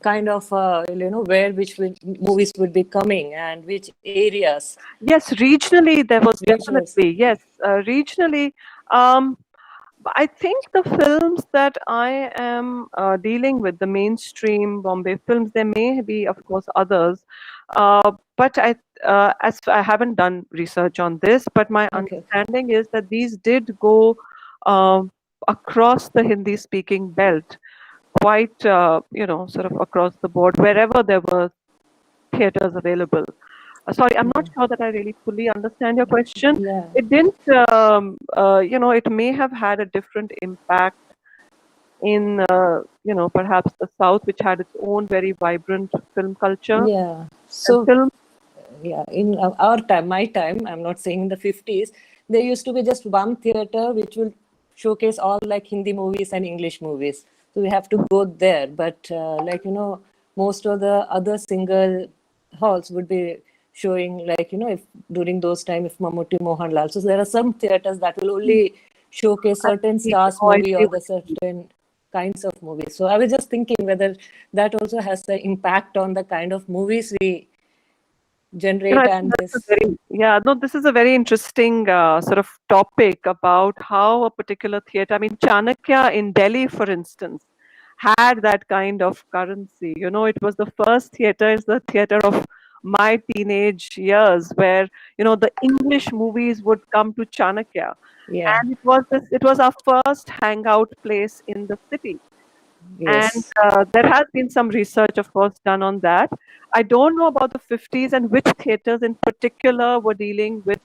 kind of, where movies would be coming and which areas. Yes, regionally there was Regionals. definitely, yes, regionally. Um, I think the films that I am dealing with, the mainstream Bombay films, there may be, of course, others, but as I haven't done research on this, but my Okay. understanding is that these did go um across the Hindi-speaking belt, quite, sort of across the board, wherever there were theaters available. Sorry, I'm not sure that I really fully understand your question. Yeah. It didn't, it may have had a different impact in, perhaps the South, which had its own very vibrant film culture. Yeah. And So, film, yeah, in our time, my time, I'm not saying in the 50s, there used to be just one theater which will showcase all like Hindi movies and English movies. So we have to go there. But most of the other single halls would be showing like, if during those time, if Mammootty, Mohanlal. So there are some theaters that will only showcase certain stars oh, I movie see or the certain kinds of movies. So I was just thinking whether that also has an impact on the kind of movies we generate I think and that's a this. very, yeah, no, this is a very interesting sort of topic about how a particular theater, I mean, Chanakya in Delhi, for instance, had that kind of currency. It was the first theater, it's the theater of my teenage years where, the English movies would come to Chanakya. Yeah. And it was our first hangout place in the city. And Yes. there has been some research, of course, done on that. I don't know about the 50s and which theaters in particular were dealing with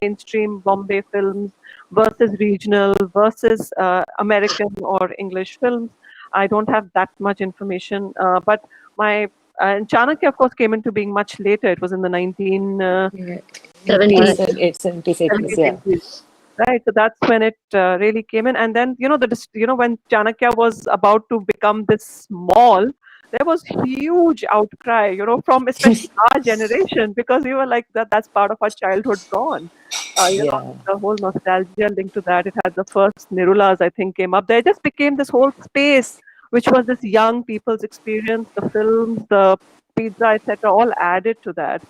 mainstream Bombay films versus regional versus American or English films. I don't have that much information. But my and Chanakya, of course, came into being much later. It was in the 19 Yeah. 70s. 70s, 80s, yeah. 70s. Right, so that's when it really came in, and then when Chanakya was about to become this mall, there was huge outcry, from especially our generation, because we were like that's part of our childhood gone. Yeah. The whole nostalgia linked to that. It had the first Nirulas, I think, came up. There just became this whole space, which was this young people's experience, the films, the pizza, etc., all added to that.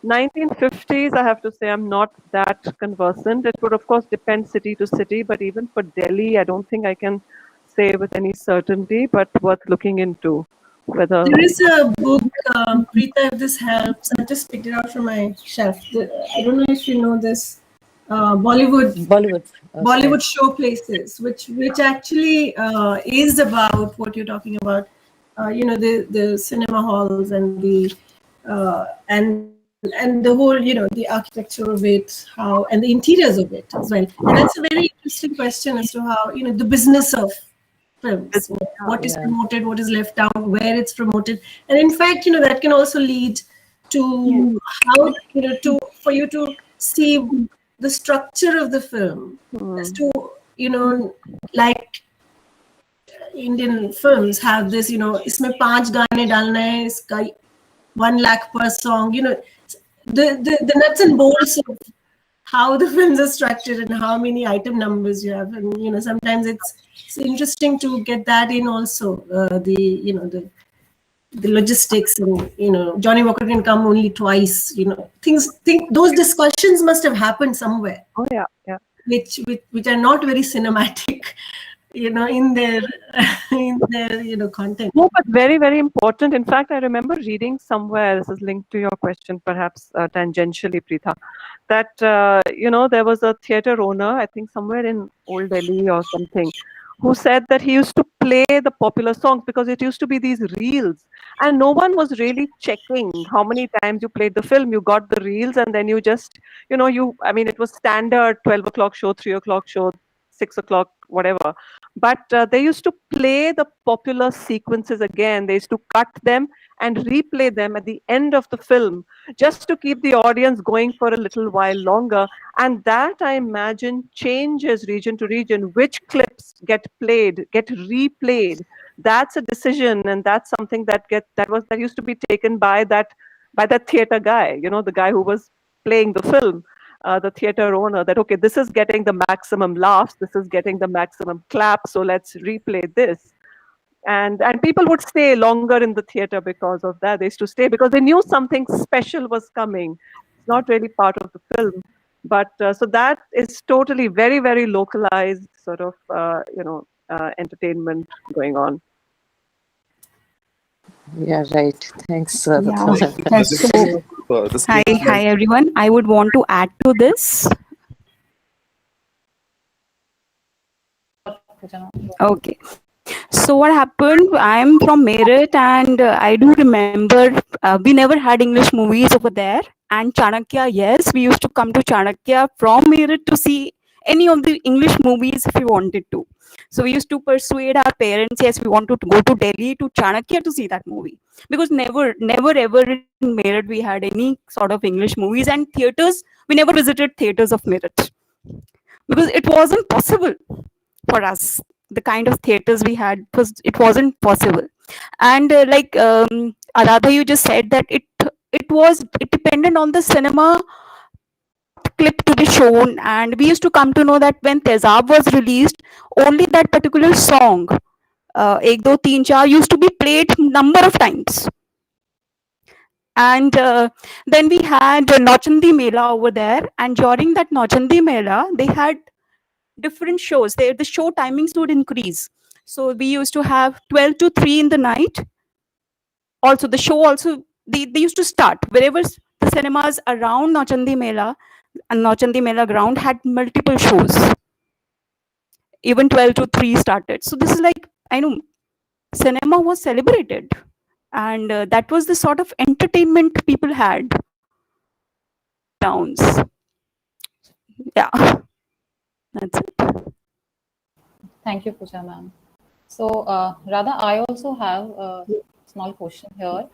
1950s, I have to say, I'm not that conversant. It would, of course, depend city to city, but even for Delhi, I don't think I can say with any certainty, but worth looking into whether. There is a book, Preeta, if this helps. I just picked it out from my shelf. I don't know if you know this. Bollywood. Bollywood show places, which actually is about what you're talking about. The cinema halls and the and the whole, the architecture of it, how, and the interiors of it as well. And that's a very interesting question as to how, the business of films, what is promoted, what is left out, where it's promoted. And in fact, that can also lead to how, for you to see the structure of the film as to, like Indian films have this, इसमें 5 गाने डालना है, इसका 1 lakh per song, the nuts and bolts of how the films are structured and how many item numbers you have. And, sometimes it's interesting to get that in also, the logistics and, Johnny Walker can come only twice, those discussions must have happened somewhere. Oh, yeah, yeah. Which are not very cinematic, in their content. No, but very, very important. In fact, I remember reading somewhere, this is linked to your question, perhaps tangentially, Preetha, that, there was a theater owner, I think somewhere in Old Delhi or something, who said that he used to play the popular songs because it used to be these reels. And no one was really checking how many times you played the film. You got the reels and then you just, it was standard 12 o'clock show, 3 o'clock show, 6 o'clock, whatever. but they used to play the popular sequences again. They used to cut them and replay them at the end of the film, just to keep the audience going for a little while longer. And that, I imagine, changes region to region. Which clips get played, get replayed. That's a decision, and that's something that used to be taken by that theater guy, the guy who was playing the film, the theater owner, that okay, this is getting the maximum laughs, this is getting the maximum clap, so let's replay this. And people would stay longer in the theater because of that. They used to stay because they knew something special was coming. It's not really part of the film, but so that is totally very, very localized sort of entertainment going on. Yeah, right. Thanks. Yeah. So, Hi everyone. I would want to add to this. Okay. So what happened? I'm from Meerut, and I do remember we never had English movies over there. And Chanakya, yes, we used to come to Chanakya from Meerut to see any of the English movies if we wanted to. So we used to persuade our parents, yes, we want to go to Delhi to Chanakya to see that movie. Because never ever in Meerut we had any sort of English movies, and theaters, we never visited theaters of Meerut. Because it wasn't possible for us. The kind of theaters we had, it wasn't possible. And Aradha, you just said that it depended on the cinema clip to be shown, and we used to come to know that when Tezab was released, only that particular song, Ek Do Teen Char, used to be played number of times. And then we had Nauchandi Mela over there, and during that Nauchandi Mela, they had different shows. The show timings would increase. So we used to have 12 to 3 in the night. Also, the show they used to start wherever the cinemas around Nauchandi Mela and Nauchandi Mela ground had multiple shows. Even 12 to 3 started. So this is like, I know, cinema was celebrated. And that was the sort of entertainment people had. Towns. Yeah. That's it. Thank you, Pooja ma'am. So, Radha, I also have a small question here.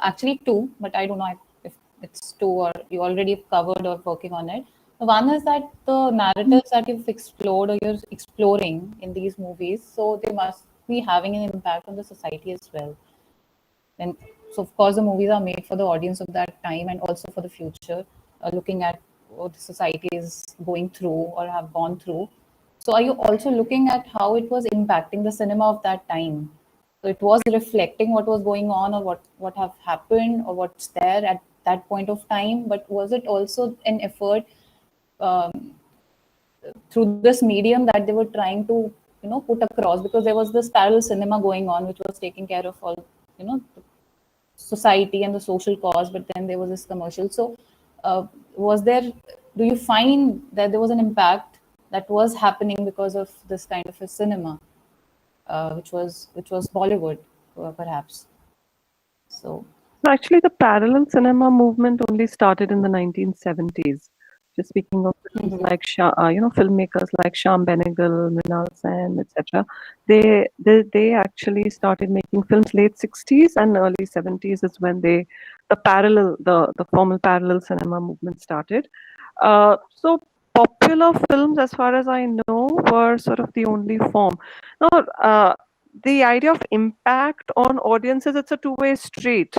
Actually, two, but I don't know if it's two or you already covered or working on it. One is that the narratives that you've explored or you're exploring in these movies, so they must be having an impact on the society as well. And so, of course, the movies are made for the audience of that time and also for the future, looking at what the society is going through or have gone through. So are you also looking at how it was impacting the cinema of that time? So it was reflecting what was going on or what have happened or what's there at that point of time, but was it also an effort through this medium that they were trying to, put across? Because there was this parallel cinema going on, which was taking care of all, the society and the social cause, but then there was this commercial. So do you find that there was an impact that was happening because of this kind of a cinema, which was Bollywood, perhaps? So actually, the parallel cinema movement only started in the 1970s. Just speaking of films like filmmakers like Shyam Benegal, Mrinal Sen, etc. They actually started making films late 60s and early 70s is when the formal parallel cinema movement started. So popular films, as far as I know, were sort of the only form. Now, the idea of impact on audiences, it's a two-way street.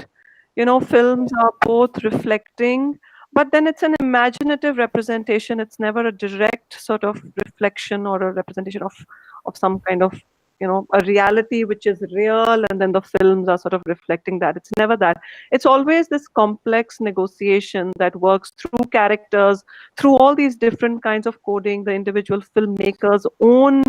Films are both reflecting, but then it's an imaginative representation. It's never a direct sort of reflection or a representation of some kind of, a reality which is real, and then the films are sort of reflecting that. It's never that. It's always this complex negotiation that works through characters, through all these different kinds of coding, the individual filmmakers' own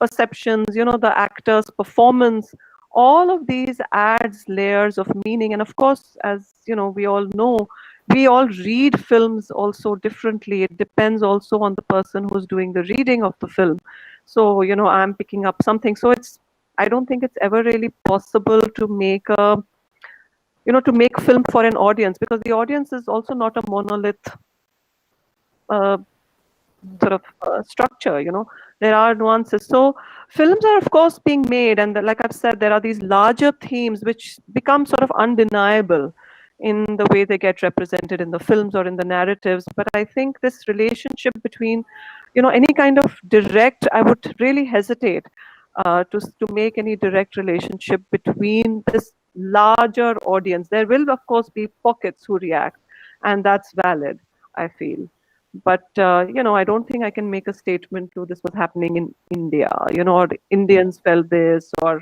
perceptions, the actors' performance. All of these adds layers of meaning. And of course, as we all know, we all read films also differently. It depends also on the person who's doing the reading of the film. So, I'm picking up something. So I don't think it's ever really possible to make film for an audience, because the audience is also not a monolith. sort of structure. There are nuances. So films are of course being made, and like I've said, there are these larger themes which become sort of undeniable in the way they get represented in the films or in the narratives. But I think this relationship between, any kind of direct, I would really hesitate to make any direct relationship between this larger audience. There will of course be pockets who react, and that's valid, I feel. But I don't think I can make a statement to this was happening in India, or the Indians felt this, or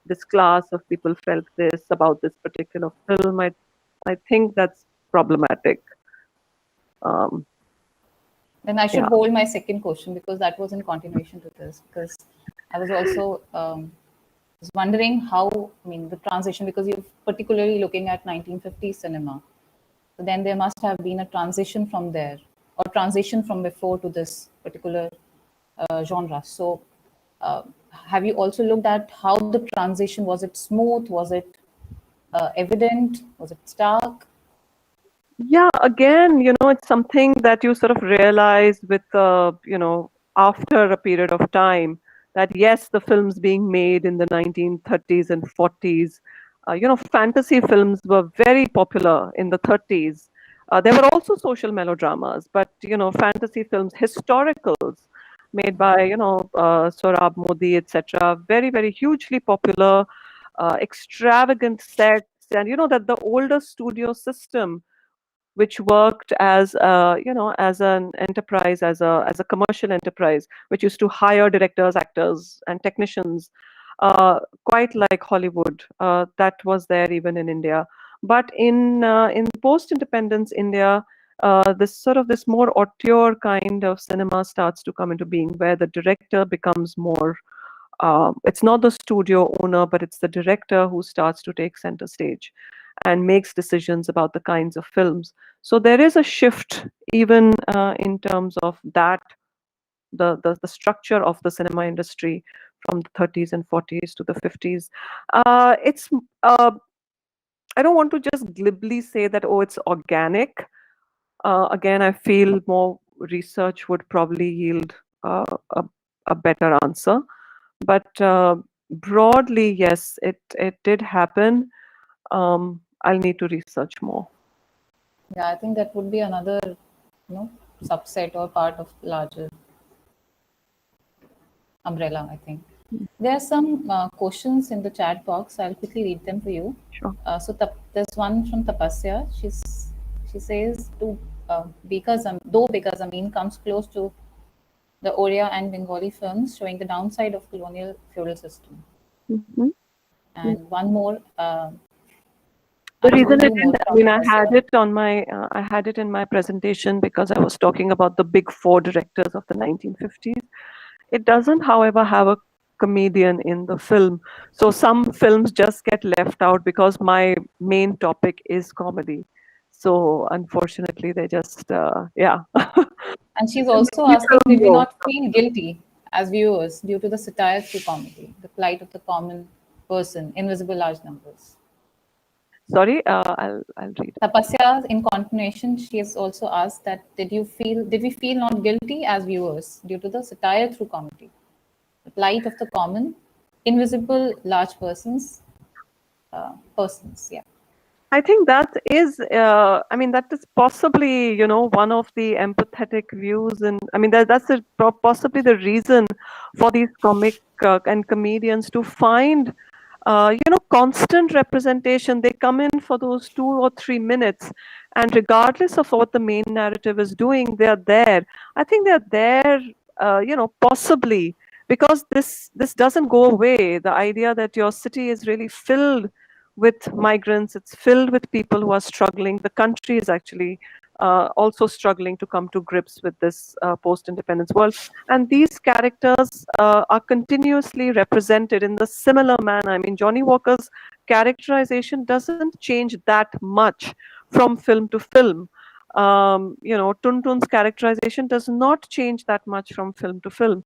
this class of people felt this about this particular film. I think that's problematic. Then I should Yeah. hold my second question because that was in continuation to this. Because I was also was wondering how, the transition, because you're particularly looking at 1950s cinema. So then there must have been a transition from there, or transition from before to this particular genre. So have you also looked at how the transition, was it smooth? Was it evident? Was it stark? Yeah, again, it's something that you sort of realize with, after a period of time, that yes, the films being made in the 1930s and 40s, fantasy films were very popular in the 30s. There were also social melodramas, but, fantasy films, historicals made by, Sohrab Modi, etc., very, very hugely popular, extravagant sets, and, that the older studio system, which worked as as an enterprise, as a commercial enterprise, which used to hire directors, actors, and technicians, quite like Hollywood. That was there even in India. But in post-independence India, this more auteur kind of cinema starts to come into being, where the director becomes more. It's not the studio owner, but it's the director who starts to take center stage and makes decisions about the kinds of films. So there is a shift even in terms of that, the structure of the cinema industry from the 30s and 40s to the 50s. It's I don't want to just glibly say that, oh, it's organic. Again, I feel more research would probably yield a better answer. But broadly, yes, it did happen. I'll need to research more. Yeah, I think that would be another, subset or part of larger umbrella, I think. There are some questions in the chat box. I'll quickly read them for you. Sure. So there's one from Tapasya. She says, though Beka Zameen comes close to the Oriya and Bengali films, showing the downside of colonial feudal system. Mm-hmm. And one more. The reason I had it in my presentation because I was talking about the big four directors of the 1950s. It doesn't, however, have a comedian in the film. So some films just get left out because my main topic is comedy. So unfortunately, they just, yeah. And she's also asking, did we not feel guilty as viewers due to the satire through comedy, the plight of the common person, invisible large numbers? Sorry, I'll read. Tapasya, in continuation, she has also asked that did we feel not guilty as viewers due to the satire through comedy, the plight of the common, invisible large persons, yeah. I think that is, that is possibly, one of the empathetic views, and that's possibly the reason for these comic and comedians to find constant representation. They come in for those 2 or 3 minutes, and regardless of what the main narrative is doing, they are there. I think they're there, possibly because this doesn't go away. The idea that your city is really filled with migrants, it's filled with people who are struggling. The country is actually also struggling to come to grips with this post-independence world. And these characters are continuously represented in the similar manner. I mean, Johnny Walker's characterization doesn't change that much from film to film. Tuntun's characterization does not change that much from film to film.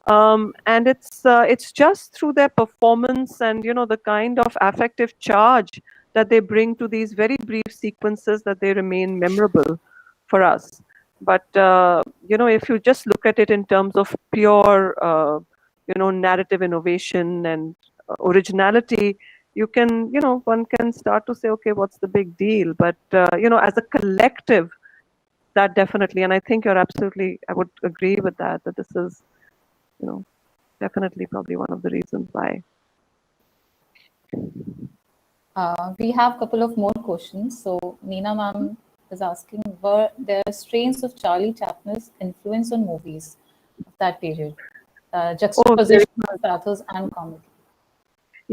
And it's just through their performance and, the kind of affective charge that they bring to these very brief sequences that they remain memorable for us. But if you just look at it in terms of pure, narrative innovation and originality, you can, one can start to say, okay, what's the big deal? But as a collective, that definitely, and I think I would agree with that this is, definitely probably one of the reasons why. We have a couple of more questions. So Neena ma'am is asking, were there strains of Charlie Chaplin's influence on movies of that period? Juxtaposition of pathos and comedy.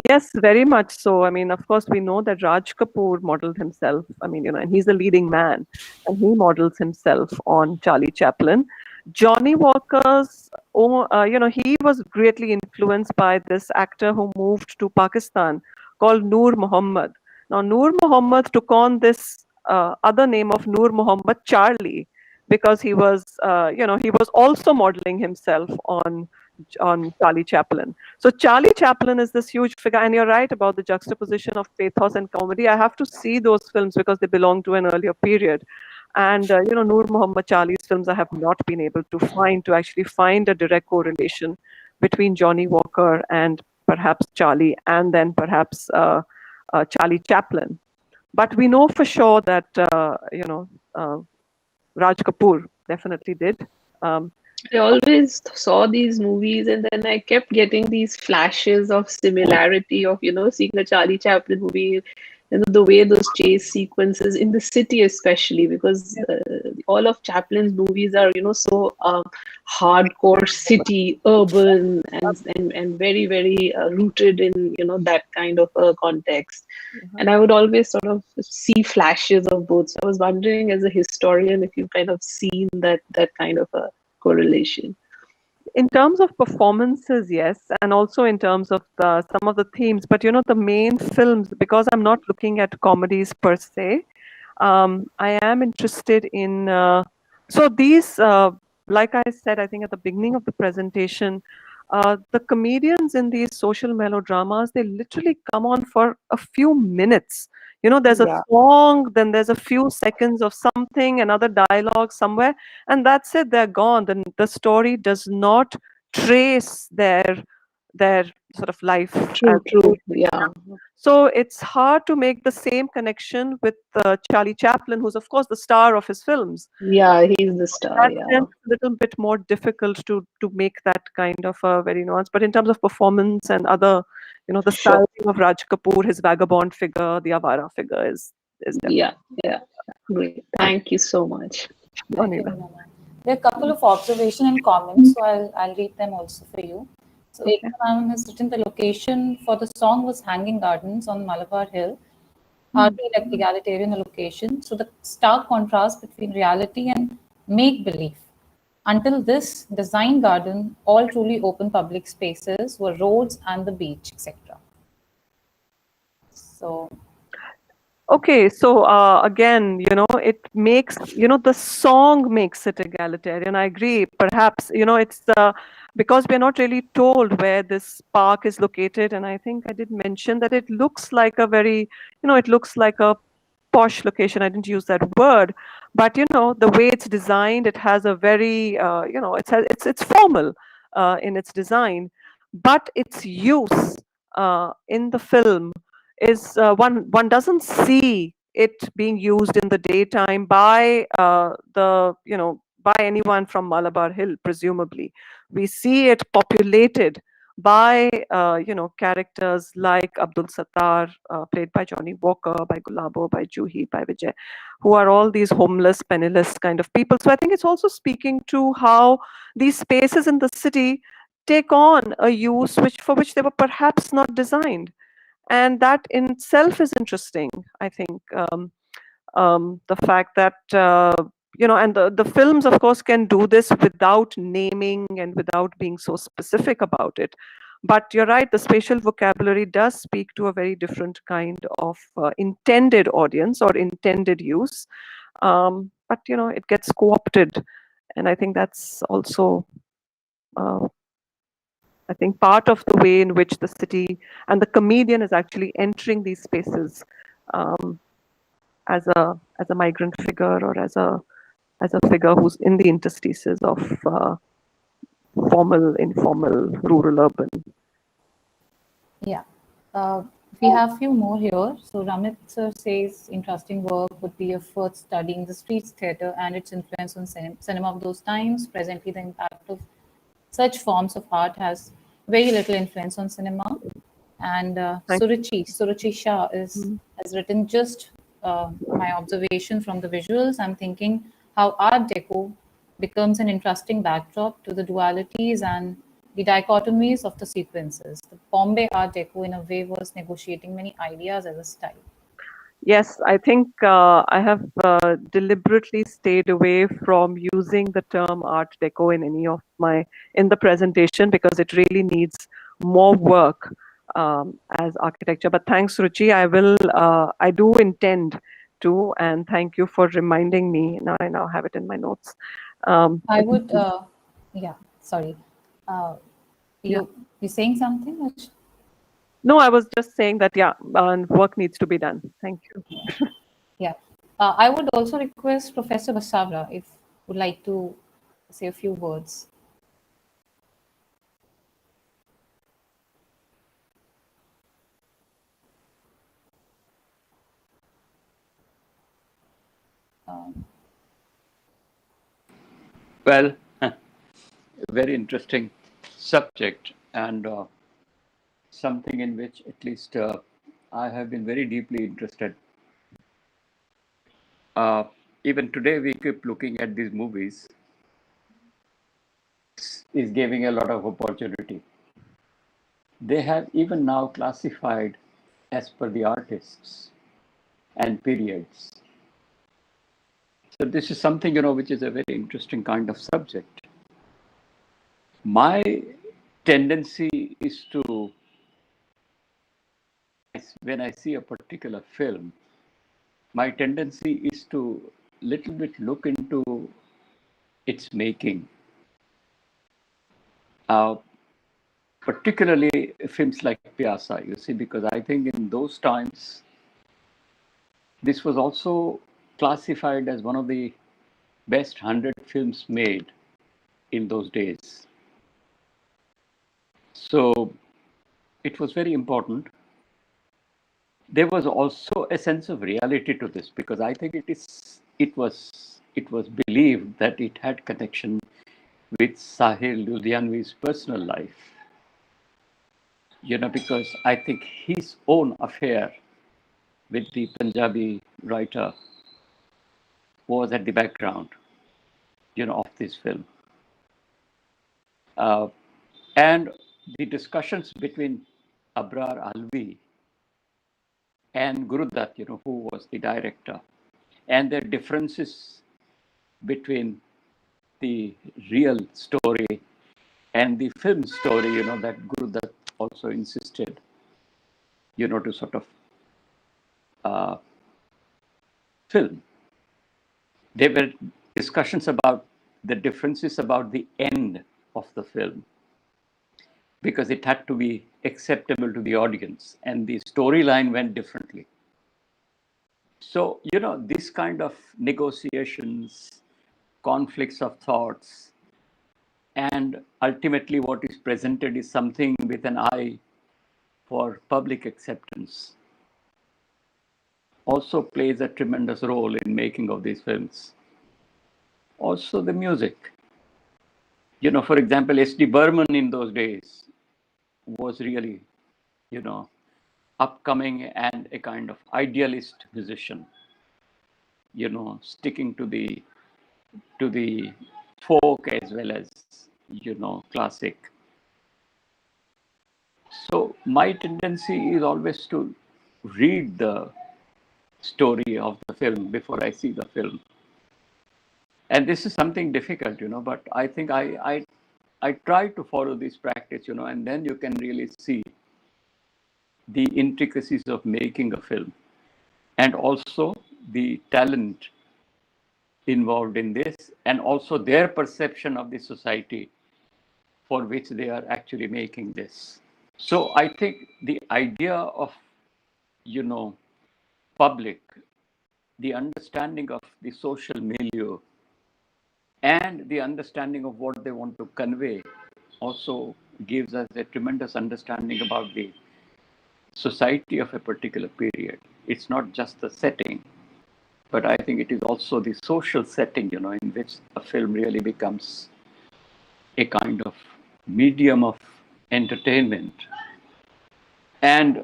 Yes, very much so. I mean, of course, we know that Raj Kapoor modeled himself. I mean, and he's the leading man, and he models himself on Charlie Chaplin. Johnny Walker's, he was greatly influenced by this actor who moved to Pakistan called Noor Muhammad. Now, Noor Muhammad took on this other name of Noor Muhammad Charlie because he was also modeling himself on Charlie Chaplin. So Charlie Chaplin is this huge figure, and you're right about the juxtaposition of pathos and comedy. I have to see those films because they belong to an earlier period. And Noor Muhammad Charlie's films, I have not been able to actually find a direct correlation between Johnny Walker and perhaps Charlie, and then perhaps Charlie Chaplin. But we know for sure that Raj Kapoor definitely did. I always saw these movies, and then I kept getting these flashes of similarity of, seeing a Charlie Chaplin movie, the way those chase sequences in the city, especially because all of Chaplin's movies are, so hardcore city, urban, and very, very rooted in, that kind of context. And I would always sort of see flashes of both. So I was wondering, as a historian, if you've kind of seen that kind of a correlation. In terms of performances, yes, and also in terms of some of the themes. But the main films, because I'm not looking at comedies per se, I am interested in. So these, like I said, I think at the beginning of the presentation, the comedians in these social melodramas, they literally come on for a few minutes. There's a song, then there's a few seconds of something, another dialogue somewhere, and that's it, they're gone. Then the story does not trace their sort of life. True, yeah. So it's hard to make the same connection with Charlie Chaplin, who's of course the star of his films. Yeah, he's the star. Yeah, it's a little bit more difficult to make that kind of a very nuanced. But in terms of performance and other, the style of Raj Kapoor, his vagabond figure, the Avara figure is definitely. Yeah. Great. Thank you so much. Thank you, Neena ma'am. There are a couple of observations and comments, so I'll read them also for you. So Ekta ma'am has written, the location for the song was Hanging Gardens on Malabar Hill, hardly like egalitarian location. So the stark contrast between reality and make-believe. Until this design garden, all truly open public spaces were roads and the beach, etc. So. Okay, so again, it makes, the song makes it egalitarian. I agree. Perhaps, it's because we're not really told where this park is located. And I think I did mention that it looks like a very, it looks like a posh location. I didn't use that word, but the way it's designed, it has a very, it's formal in its design, but its use in the film is one doesn't see it being used in the daytime by by anyone from Malabar Hill. Presumably, we see it populated by characters like Abdul Sattar, played by Johnny Walker, by Gulabo, by Juhi, by Vijay, who are all these homeless, penniless kind of people. So I think it's also speaking to how these spaces in the city take on a use for which they were perhaps not designed. And that in itself is interesting, I think. The fact that, and the films, of course, can do this without naming and without being so specific about it. But you're right, the spatial vocabulary does speak to a very different kind of intended audience or intended use. But, it gets co-opted. And I think that's also I think part of the way in which the city and the comedian is actually entering these spaces as a migrant figure or as a as a figure who's in the interstices of formal, informal, rural, urban. Yeah. We have few more here. So Ramit sir says interesting work would be of first studying the street theatre and its influence on cinema of those times. Presently, the impact of such forms of art has very little influence on cinema. And Suruchi Shah has written just my observation from the visuals. I'm thinking how Art Deco becomes an interesting backdrop to the dualities and the dichotomies of the sequences. The Bombay Art Deco, in a way, was negotiating many ideas as a style. Yes, I think I have deliberately stayed away from using the term Art Deco in any of in the presentation because it really needs more work as architecture. But thanks, Ruchi. I do intend to, and thank you for reminding me. Now I now have it in my notes. I would, yeah, sorry. Yeah. You saying something? No, I was just saying that, yeah, work needs to be done. Thank you. Yeah. I would also request Professor Basavra if would like to say a few words. Well, very interesting subject and something in which at least I have been very deeply interested. Even today, we keep looking at these movies. Is giving a lot of opportunity. They have even now classified as per the artists and periods. So this is something, which is a very interesting kind of subject. My tendency is to, when I see a particular film, my tendency is to little bit look into its making. Particularly films like Piazza, you see, because I think in those times, this was also classified as one of the best 100 films made in those days. So it was very important. There was also a sense of reality to this because I think it was believed that it had connection with Sahil Ludhianvi's personal life. Because I think his own affair with the Punjabi writer was at the background, of this film. And the discussions between Abrar Alvi and Gurudat, who was the director, and their differences between the real story and the film story, that Gurudat also insisted, to sort of film. There were discussions about the differences about the end of the film because it had to be acceptable to the audience and the storyline went differently. So, this kind of negotiations, conflicts of thoughts, and ultimately what is presented is something with an eye for public acceptance also plays a tremendous role in making of these films. Also the music. For example, S.D. Burman in those days was really, upcoming and a kind of idealist musician, sticking to the folk as well as, classic. So my tendency is always to read the story of the film before I see the film. And this is something difficult, but I think I try to follow this practice, and then you can really see the intricacies of making a film and also the talent involved in this and also their perception of the society for which they are actually making this. So I think the idea of, public, the understanding of the social milieu and the understanding of what they want to convey also gives us a tremendous understanding about the society of a particular period. It's not just the setting, but I think it is also the social setting, in which a film really becomes a kind of medium of entertainment. And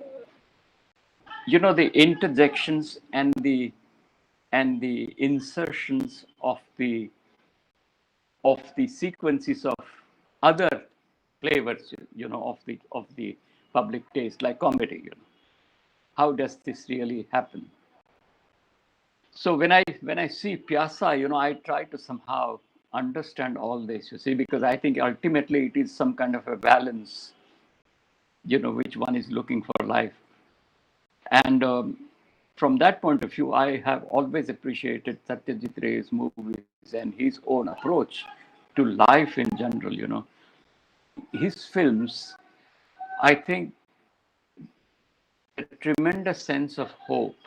the interjections and the insertions of the sequences of other flavors, of the public taste, like comedy. How does this really happen? So when I see Piazza, I try to somehow understand all this, because I think ultimately it is some kind of a balance, which one is looking for life. And from that point of view, I have always appreciated Satyajit Ray's movies and his own approach to life in general. His films, I think, a tremendous sense of hope.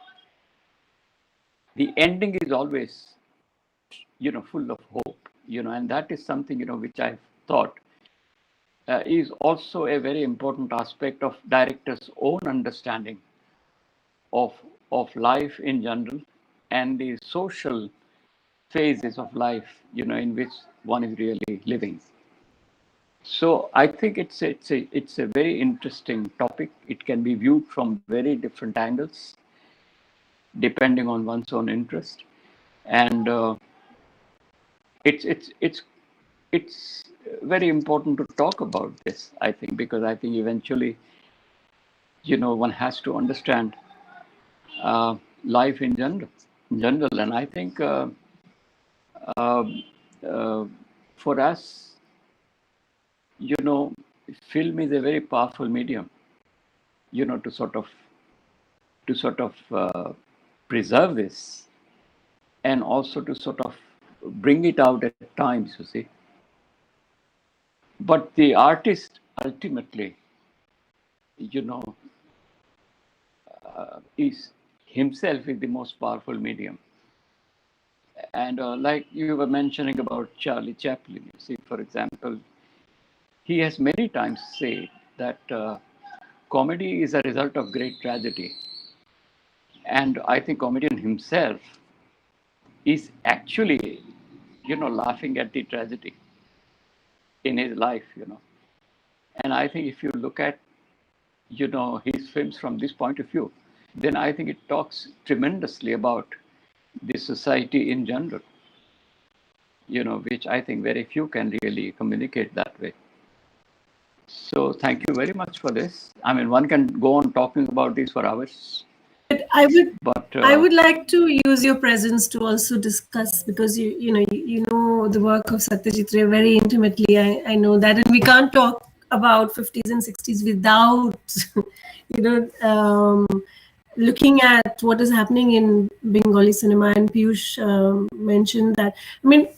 The ending is always, full of hope, and that is something, which I've thought is also a very important aspect of director's own understanding of life in general and the social phases of life, in which one is really living. So I think it's a very interesting topic. It can be viewed from very different angles, depending on one's own interest, and it's very important to talk about this, I think, because I think eventually, one has to understand life in general, and I think for us, film is a very powerful medium, to sort of preserve this, and also to sort of bring it out at times, But the artist ultimately, is himself is the most powerful medium. And like you were mentioning about Charlie Chaplin, for example, he has many times said that comedy is a result of great tragedy. And I think comedian himself is actually, laughing at the tragedy in his life, And I think if you look at, his films from this point of view, then I think it talks tremendously about the society in general, which I think very few can really communicate that way. So thank you very much for this. I mean, one can go on talking about this for hours. But I would like to use your presence to also discuss, because you know the work of Satyajit Ray very intimately. I know that, and we can't talk about 50s and 60s without looking at what is happening in Bengali cinema. And Piyush mentioned that. I mean,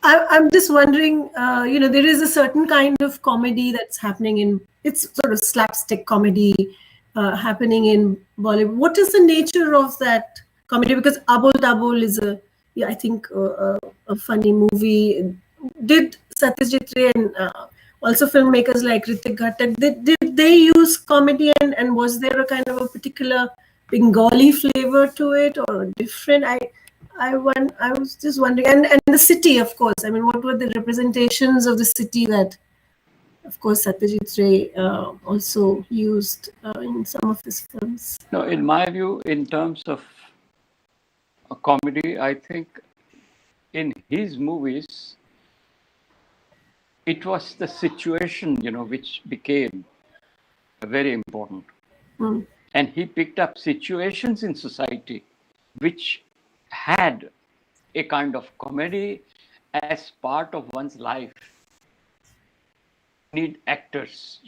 I'm just wondering, there is a certain kind of comedy that's happening it's sort of slapstick comedy happening in Bollywood. What is the nature of that comedy? Because Abol Tabol is I think a funny movie. Did Satyajit Ray and also filmmakers like Ritik Ghatak, did they use comedy, and was there a kind of a particular Bengali flavor to it, or different? I was just wondering, and the city, of course. I mean, what were the representations of the city that, of course, Satyajit Ray also used in some of his films? No, in my view, in terms of a comedy, I think in his movies, it was the situation, which became very important. Mm. And he picked up situations in society which had a kind of comedy as part of one's life. Need actors,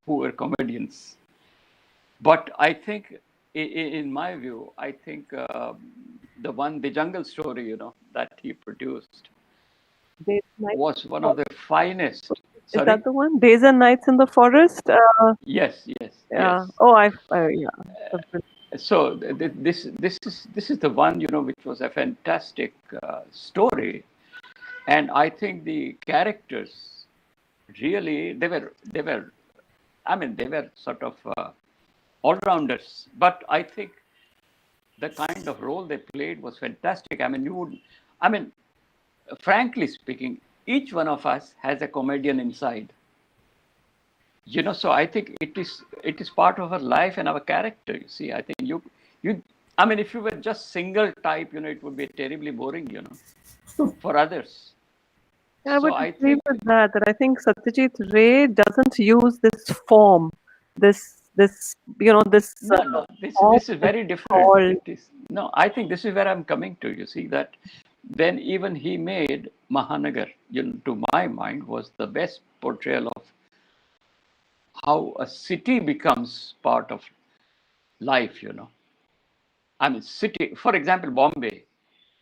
who were comedians. But I think, in my view, I think the Jungle Story, that he produced was one of the finest. Is that the one? Days and Nights in the Forest? Yes. Yeah. Oh, yeah. So this is the one, which was a fantastic story, And I think the characters really, they were, I mean, they were sort of all-rounders. But I think the kind of role they played was fantastic. I mean, frankly speaking, each one of us has a comedian inside. So I think it is part of our life and our character. You see, I think you. I mean, if you were just single type, it would be terribly boring, for others. I would I agree think with that. That I think Satyajit Ray doesn't use this form, this no. form This is very different. called. It is no. I think this is where I'm coming to. You see that then even he made Mahanagar, to my mind, was the best portrayal of how a city becomes part of life. I mean, city. For example, Bombay.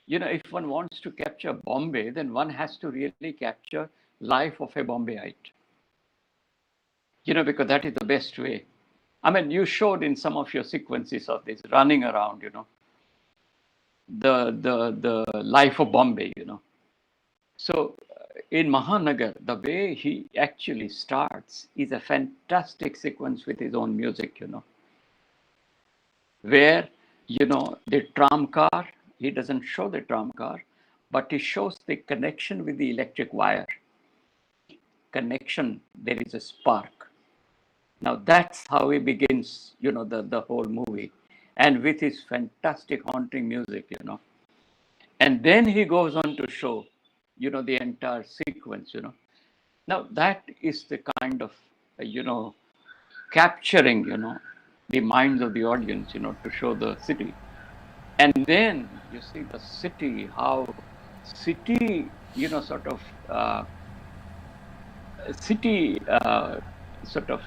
If one wants to capture Bombay, then one has to really capture life of a Bombayite. Because that is the best way. I mean, you showed in some of your sequences of this running around, the life of Bombay, So in Mahanagar, the way he actually starts is a fantastic sequence with his own music, where, the tram car, he doesn't show the tram car, but he shows the connection with the electric wire. Connection, there is a spark. Now that's how he begins, the whole movie, and with his fantastic haunting music, And then he goes on to show, the entire sequence, Now that is the kind of, capturing, the minds of the audience, to show the city. And then you see the city, how city, sort of, city sort of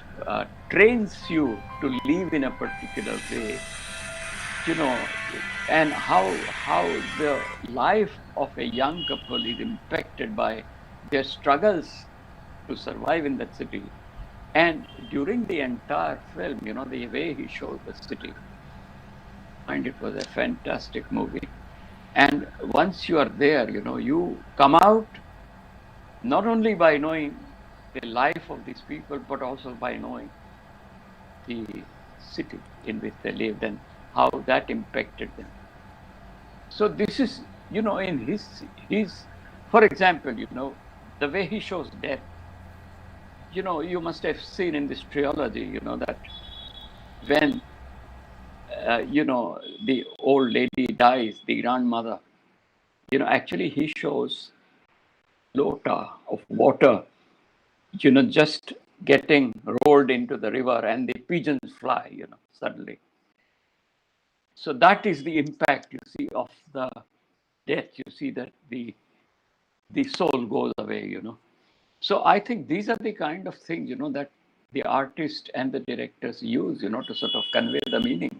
trains you to live in a particular way, and how the life of a young couple is impacted by their struggles to survive in that city. And during the entire film, the way he showed the city, and it was a fantastic movie. And once you are there, you come out not only by knowing the life of these people, but also by knowing the city in which they lived and how that impacted them. So this is, in his, for example, the way he shows death, you must have seen in this trilogy, that when, the old lady dies, the grandmother, actually he shows lota of water, just getting rolled into the river and the pigeons fly, suddenly. So that is the impact, you see, of the death. You see that the soul goes away, So I think these are the kind of things, that the artist and the directors use, to sort of convey the meaning.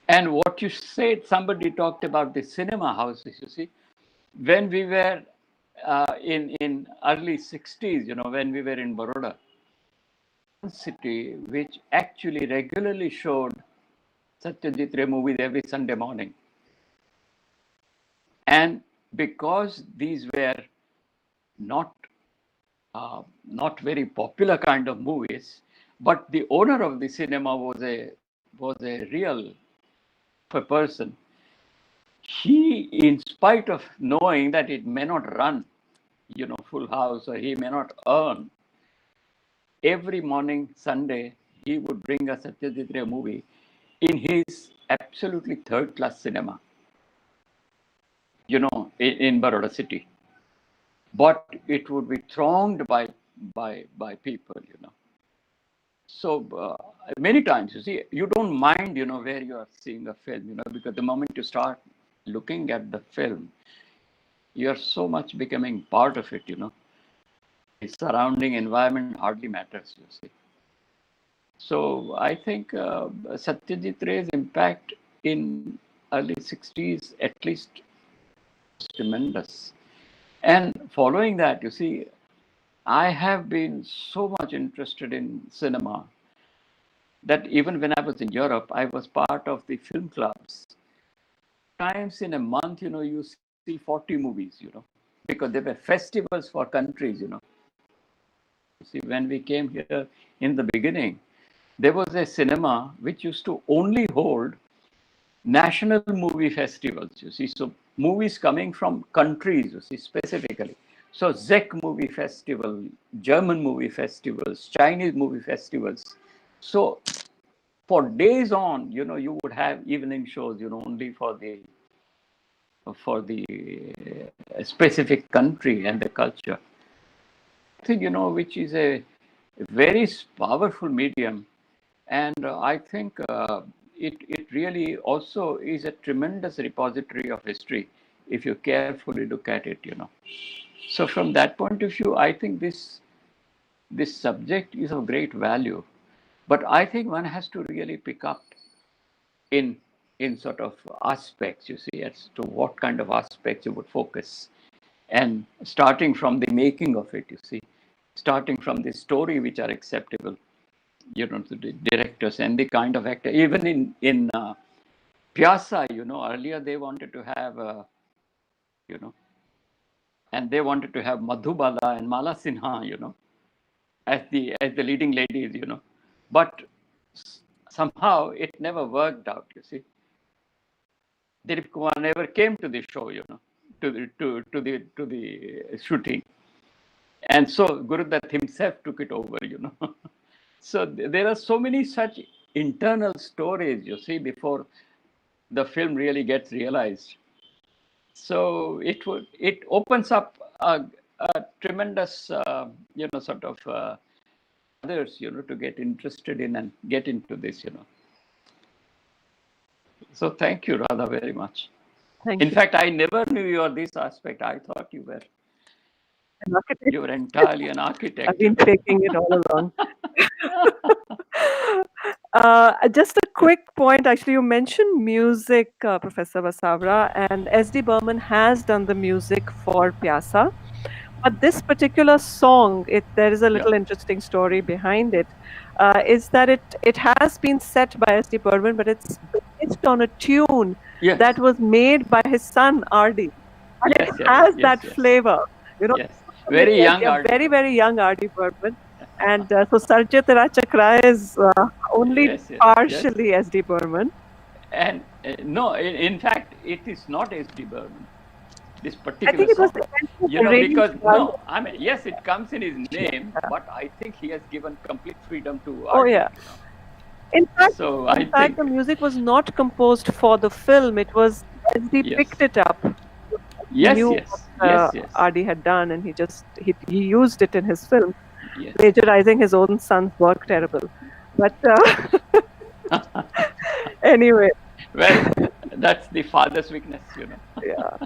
And what you said, somebody talked about the cinema houses, you see. When we were in early 60s, when we were in Baroda, one city which actually regularly showed Satyajit Ray movies every Sunday morning. And because these were not very popular kind of movies, but the owner of the cinema was a real person. He, in spite of knowing that it may not run, full house, or he may not earn, every morning, Sunday, he would bring a Satyajit Ray movie in his absolutely third-class cinema, in Baroda city. But it would be thronged by people, So many times, you see, you don't mind, where you are seeing a film, because the moment you start looking at the film, you are so much becoming part of it, The surrounding environment hardly matters, you see. So I think Satyajit Ray's impact in early 60s, at least, was tremendous. And following that, you see, I have been so much interested in cinema that even when I was in Europe, I was part of the film clubs. Times in a month, you see 40 movies, because there were festivals for countries, See, when we came here in the beginning, there was a cinema which used to only hold national movie festivals, So movies coming from countries, specifically. So Czech movie festival, German movie festivals, Chinese movie festivals. So for days on, you would have evening shows, only for the specific country and the culture. I think, which is a very powerful medium. And I think it really also is a tremendous repository of history if you carefully look at it, So from that point of view, I think this subject is of great value. But I think one has to really pick up in sort of aspects, as to what kind of aspects you would focus. And starting from the making of it, starting from the story which are acceptable, to the directors and the kind of actor. Even in Piazza, earlier they wanted to have, and they wanted to have Madhubala and Mala Sinha, as the leading ladies, but somehow it never worked out. Dilip Kumar never came to the show, to the shooting, and so Gurudutt himself took it over, So there are so many such internal stories, before the film really gets realized. So it opens up a tremendous, sort of others, to get interested in and get into this, So thank you, Radha, very much. Thank In you. fact, I never knew you are this aspect. I thought you were An architect. you were entirely an architect. I've been faking it all along. Just a quick point, actually, you mentioned music, Professor Basavra, and S.D. Burman has done the music for Piazza. But this particular song, there is a little interesting story behind it. Is that it has been set by S.D. Burman, but it's based on a tune that was made by his son, R.D. And it has that flavor, Yes, very young R.D. Very, very young R.D. Burman. And so Sarje Tera Chakra is only partially S.D. Burman. And no, in fact, it is not S.D. Burman. This particular I think it was song. Because no, I mean, yes, it comes in his name, but I think he has given complete freedom to Oh, yeah. In fact, So in fact, the music was not composed for the film. It was S.D. picked it up. He knew what R.D. had done, and he used it in his film, plagiarizing his own son's work terrible. But anyway. Well, that's the father's weakness, Yeah.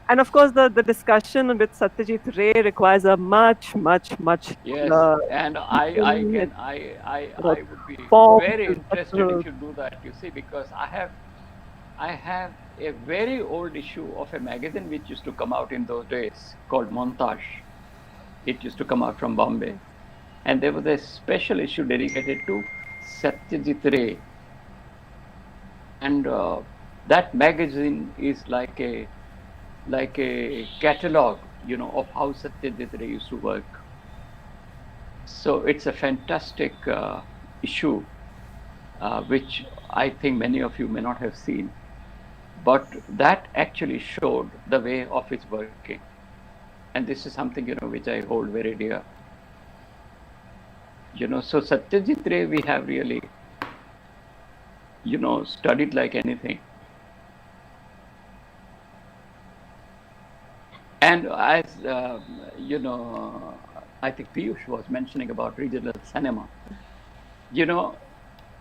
And of course, the discussion with Satyajit Ray requires a much. Yes, and I would be very interested if you do that. Because I have a very old issue of a magazine which used to come out in those days called Montage. It used to come out from Bombay, and there was a special issue dedicated to Satyajit Ray, and that magazine is like a catalog, of how Satyajit Ray used to work. So it's a fantastic issue, which I think many of you may not have seen, but that actually showed the way of his working. And this is something, which I hold very dear. So Satyajit Ray we have really, studied like anything. And as, I think Piyush was mentioning about regional cinema.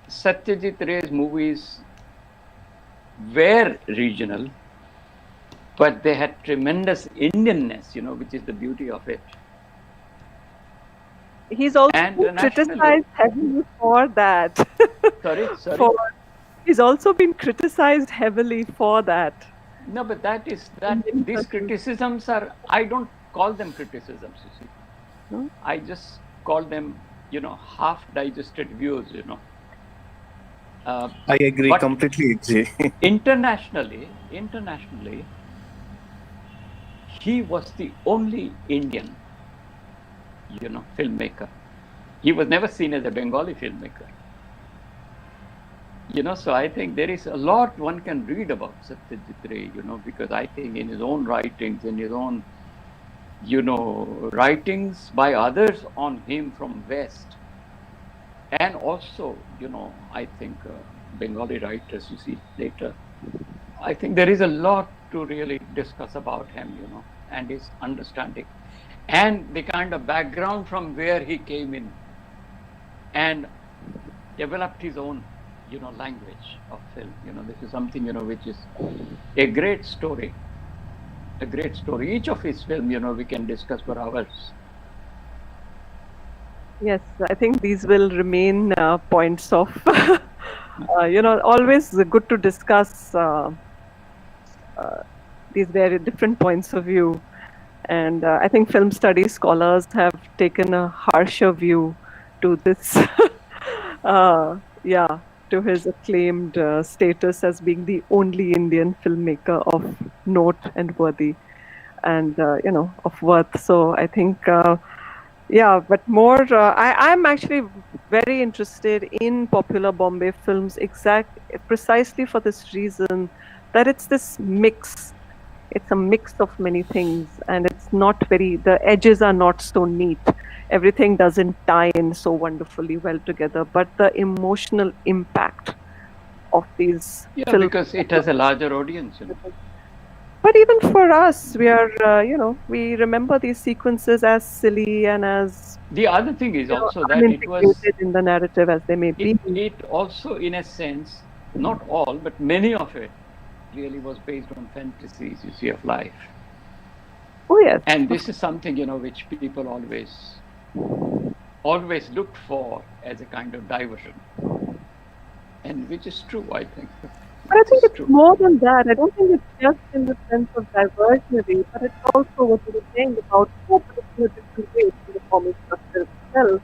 Satyajit Ray's movies were regional, but they had tremendous Indianness, which is the beauty of it. He's also been criticized heavily for that. Sorry? He's also been criticized heavily for that. No, but these criticisms are, I don't call them criticisms, No? I just call them, half-digested views, I agree, completely agree. Internationally, he was the only Indian, filmmaker. He was never seen as a Bengali filmmaker. So I think there is a lot one can read about Satyajit Ray, because I think in his own writings, in his own, writings by others on him from West, and also, I think Bengali writers, you see later, I think there is a lot to really discuss about him, and his understanding and the kind of background from where he came in and developed his own, language of film. This is something, which is a great story. A great story. Each of his film, we can discuss for hours. Yes, I think these will remain points of, always good to discuss these very different points of view. And I think film studies scholars have taken a harsher view to this, to his acclaimed status as being the only Indian filmmaker of note and worthy and, of worth. So I think, but more, I'm actually very interested in popular Bombay films precisely for this reason, that it's this mix. It's a mix of many things, and it's not the edges are not so neat. Everything doesn't tie in so wonderfully well together, but the emotional impact of these films. Because it has a larger audience, But even for us, we are, we remember these sequences as silly and as... The other thing is also that it was... in the narrative as they may be. It also, in a sense, not all, but many of it really was based on fantasies, you see, of life. Oh, yes. And this is something, which people always looked for as a kind of diversion. And which is true, I think. But I think it's more than that. I don't think it's just in the sense of diversionary, but it's also what you were saying about four particular different ways in the comic structure itself,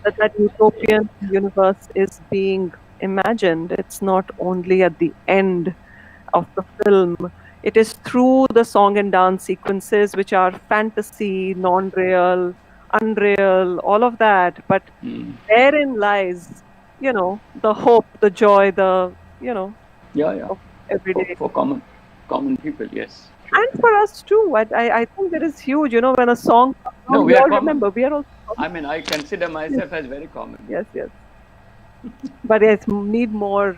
that utopian universe is being imagined. It's not only at the end of the film. It is through the song and dance sequences, which are fantasy, non-real, unreal, all of that. But therein lies, the hope, the joy, the, of everyday. For common people, yes. And for us too. I think that is huge, when a song comes on, we all remember, we are also common. I consider myself as very common. Yes. But yes, need more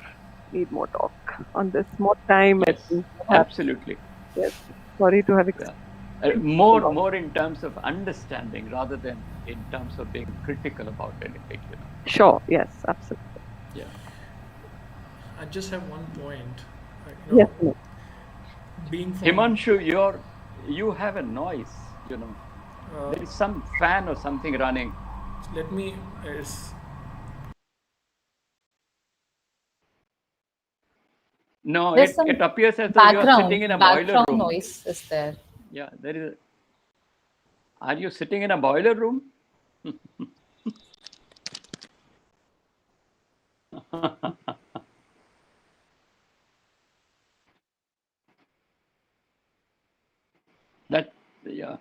talk on this, more time. Yes, absolutely. Yes, sorry to have more in terms of understanding rather than in terms of being critical about anything. Sure. Yes, absolutely. Yeah. I just have one point. Yes. Being from Himanshu, you have a noise. There is some fan or something running. Let me. No, it appears as though you are sitting in a boiler room. Background noise is there. Yeah, there is. Are you sitting in a boiler room? Yeah.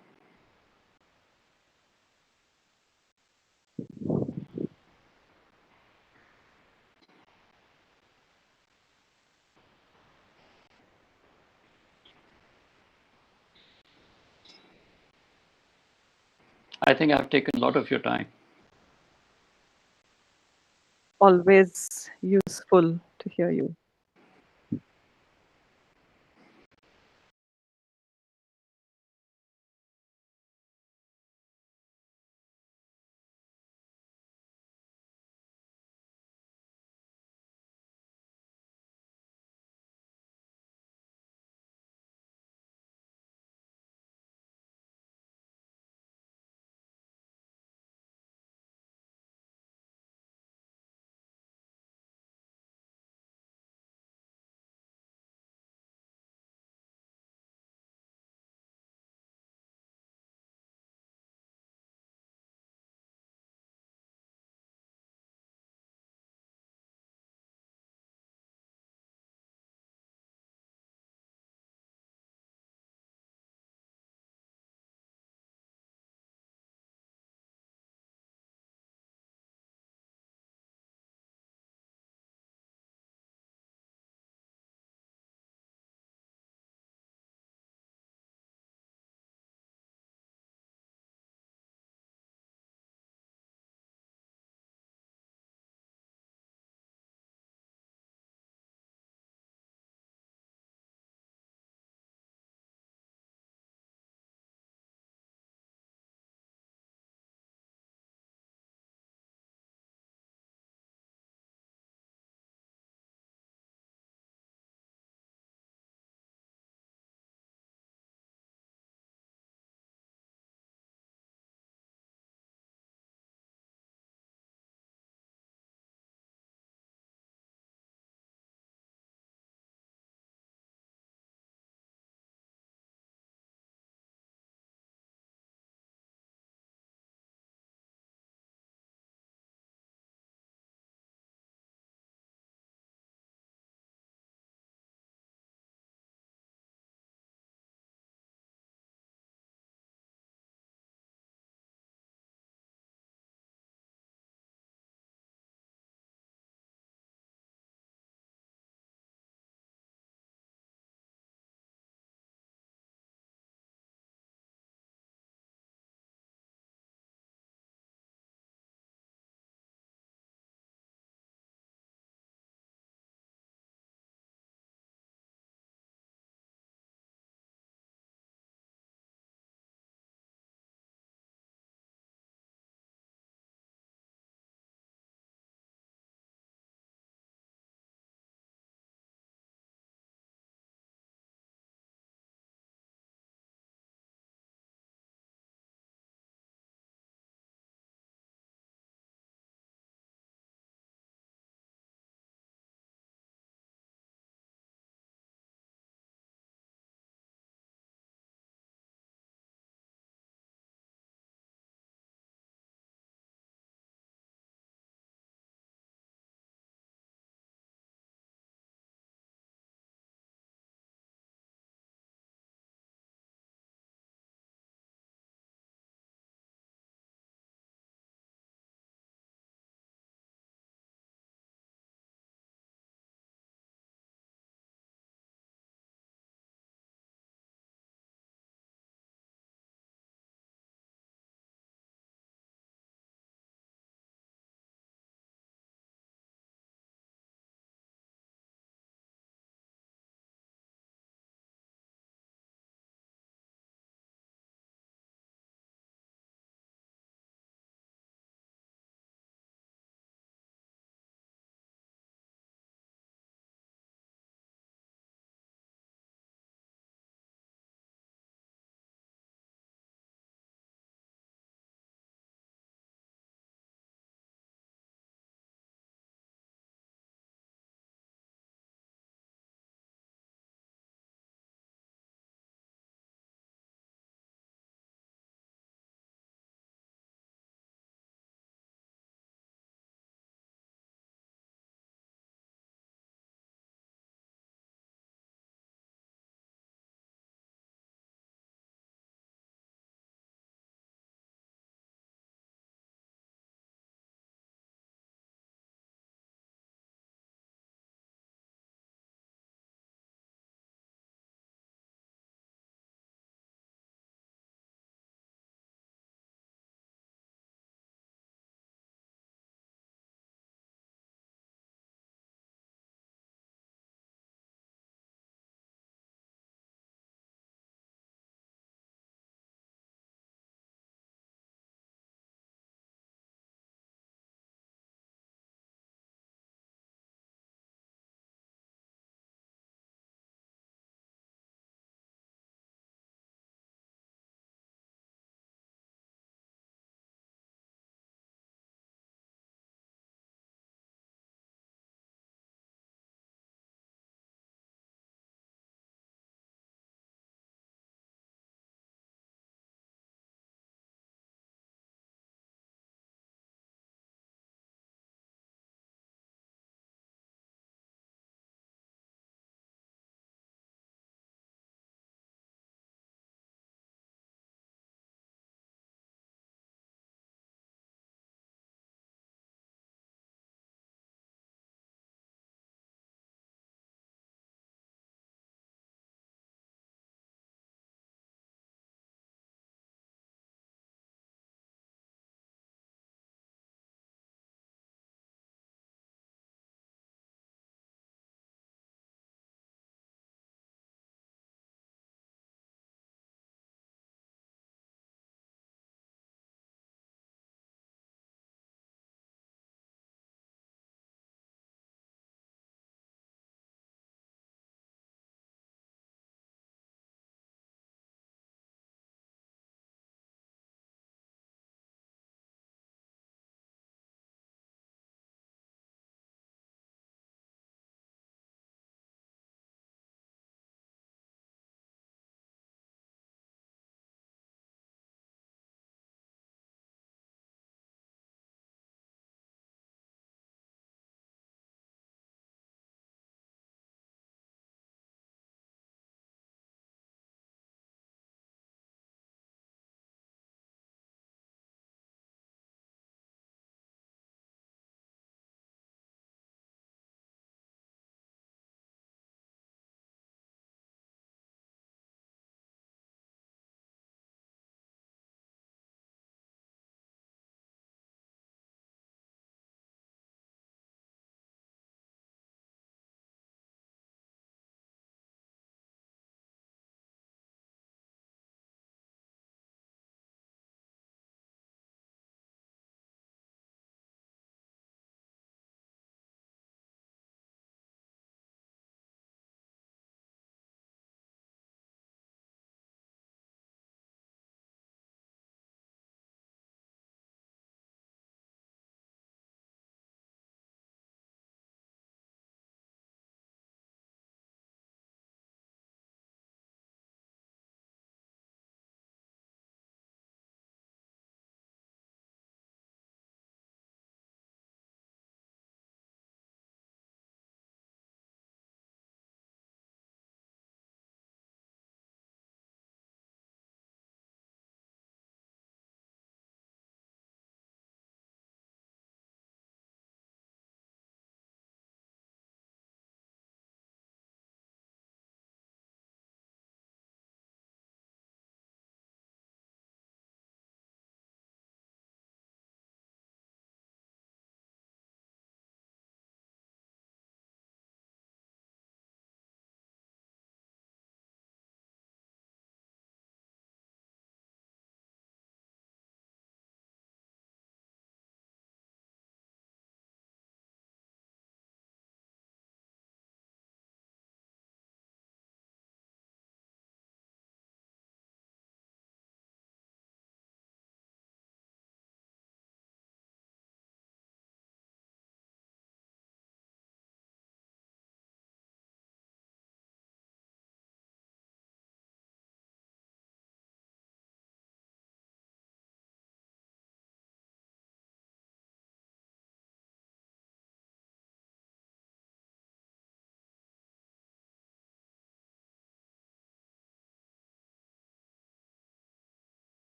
I think I've taken a lot of your time. Always useful to hear you.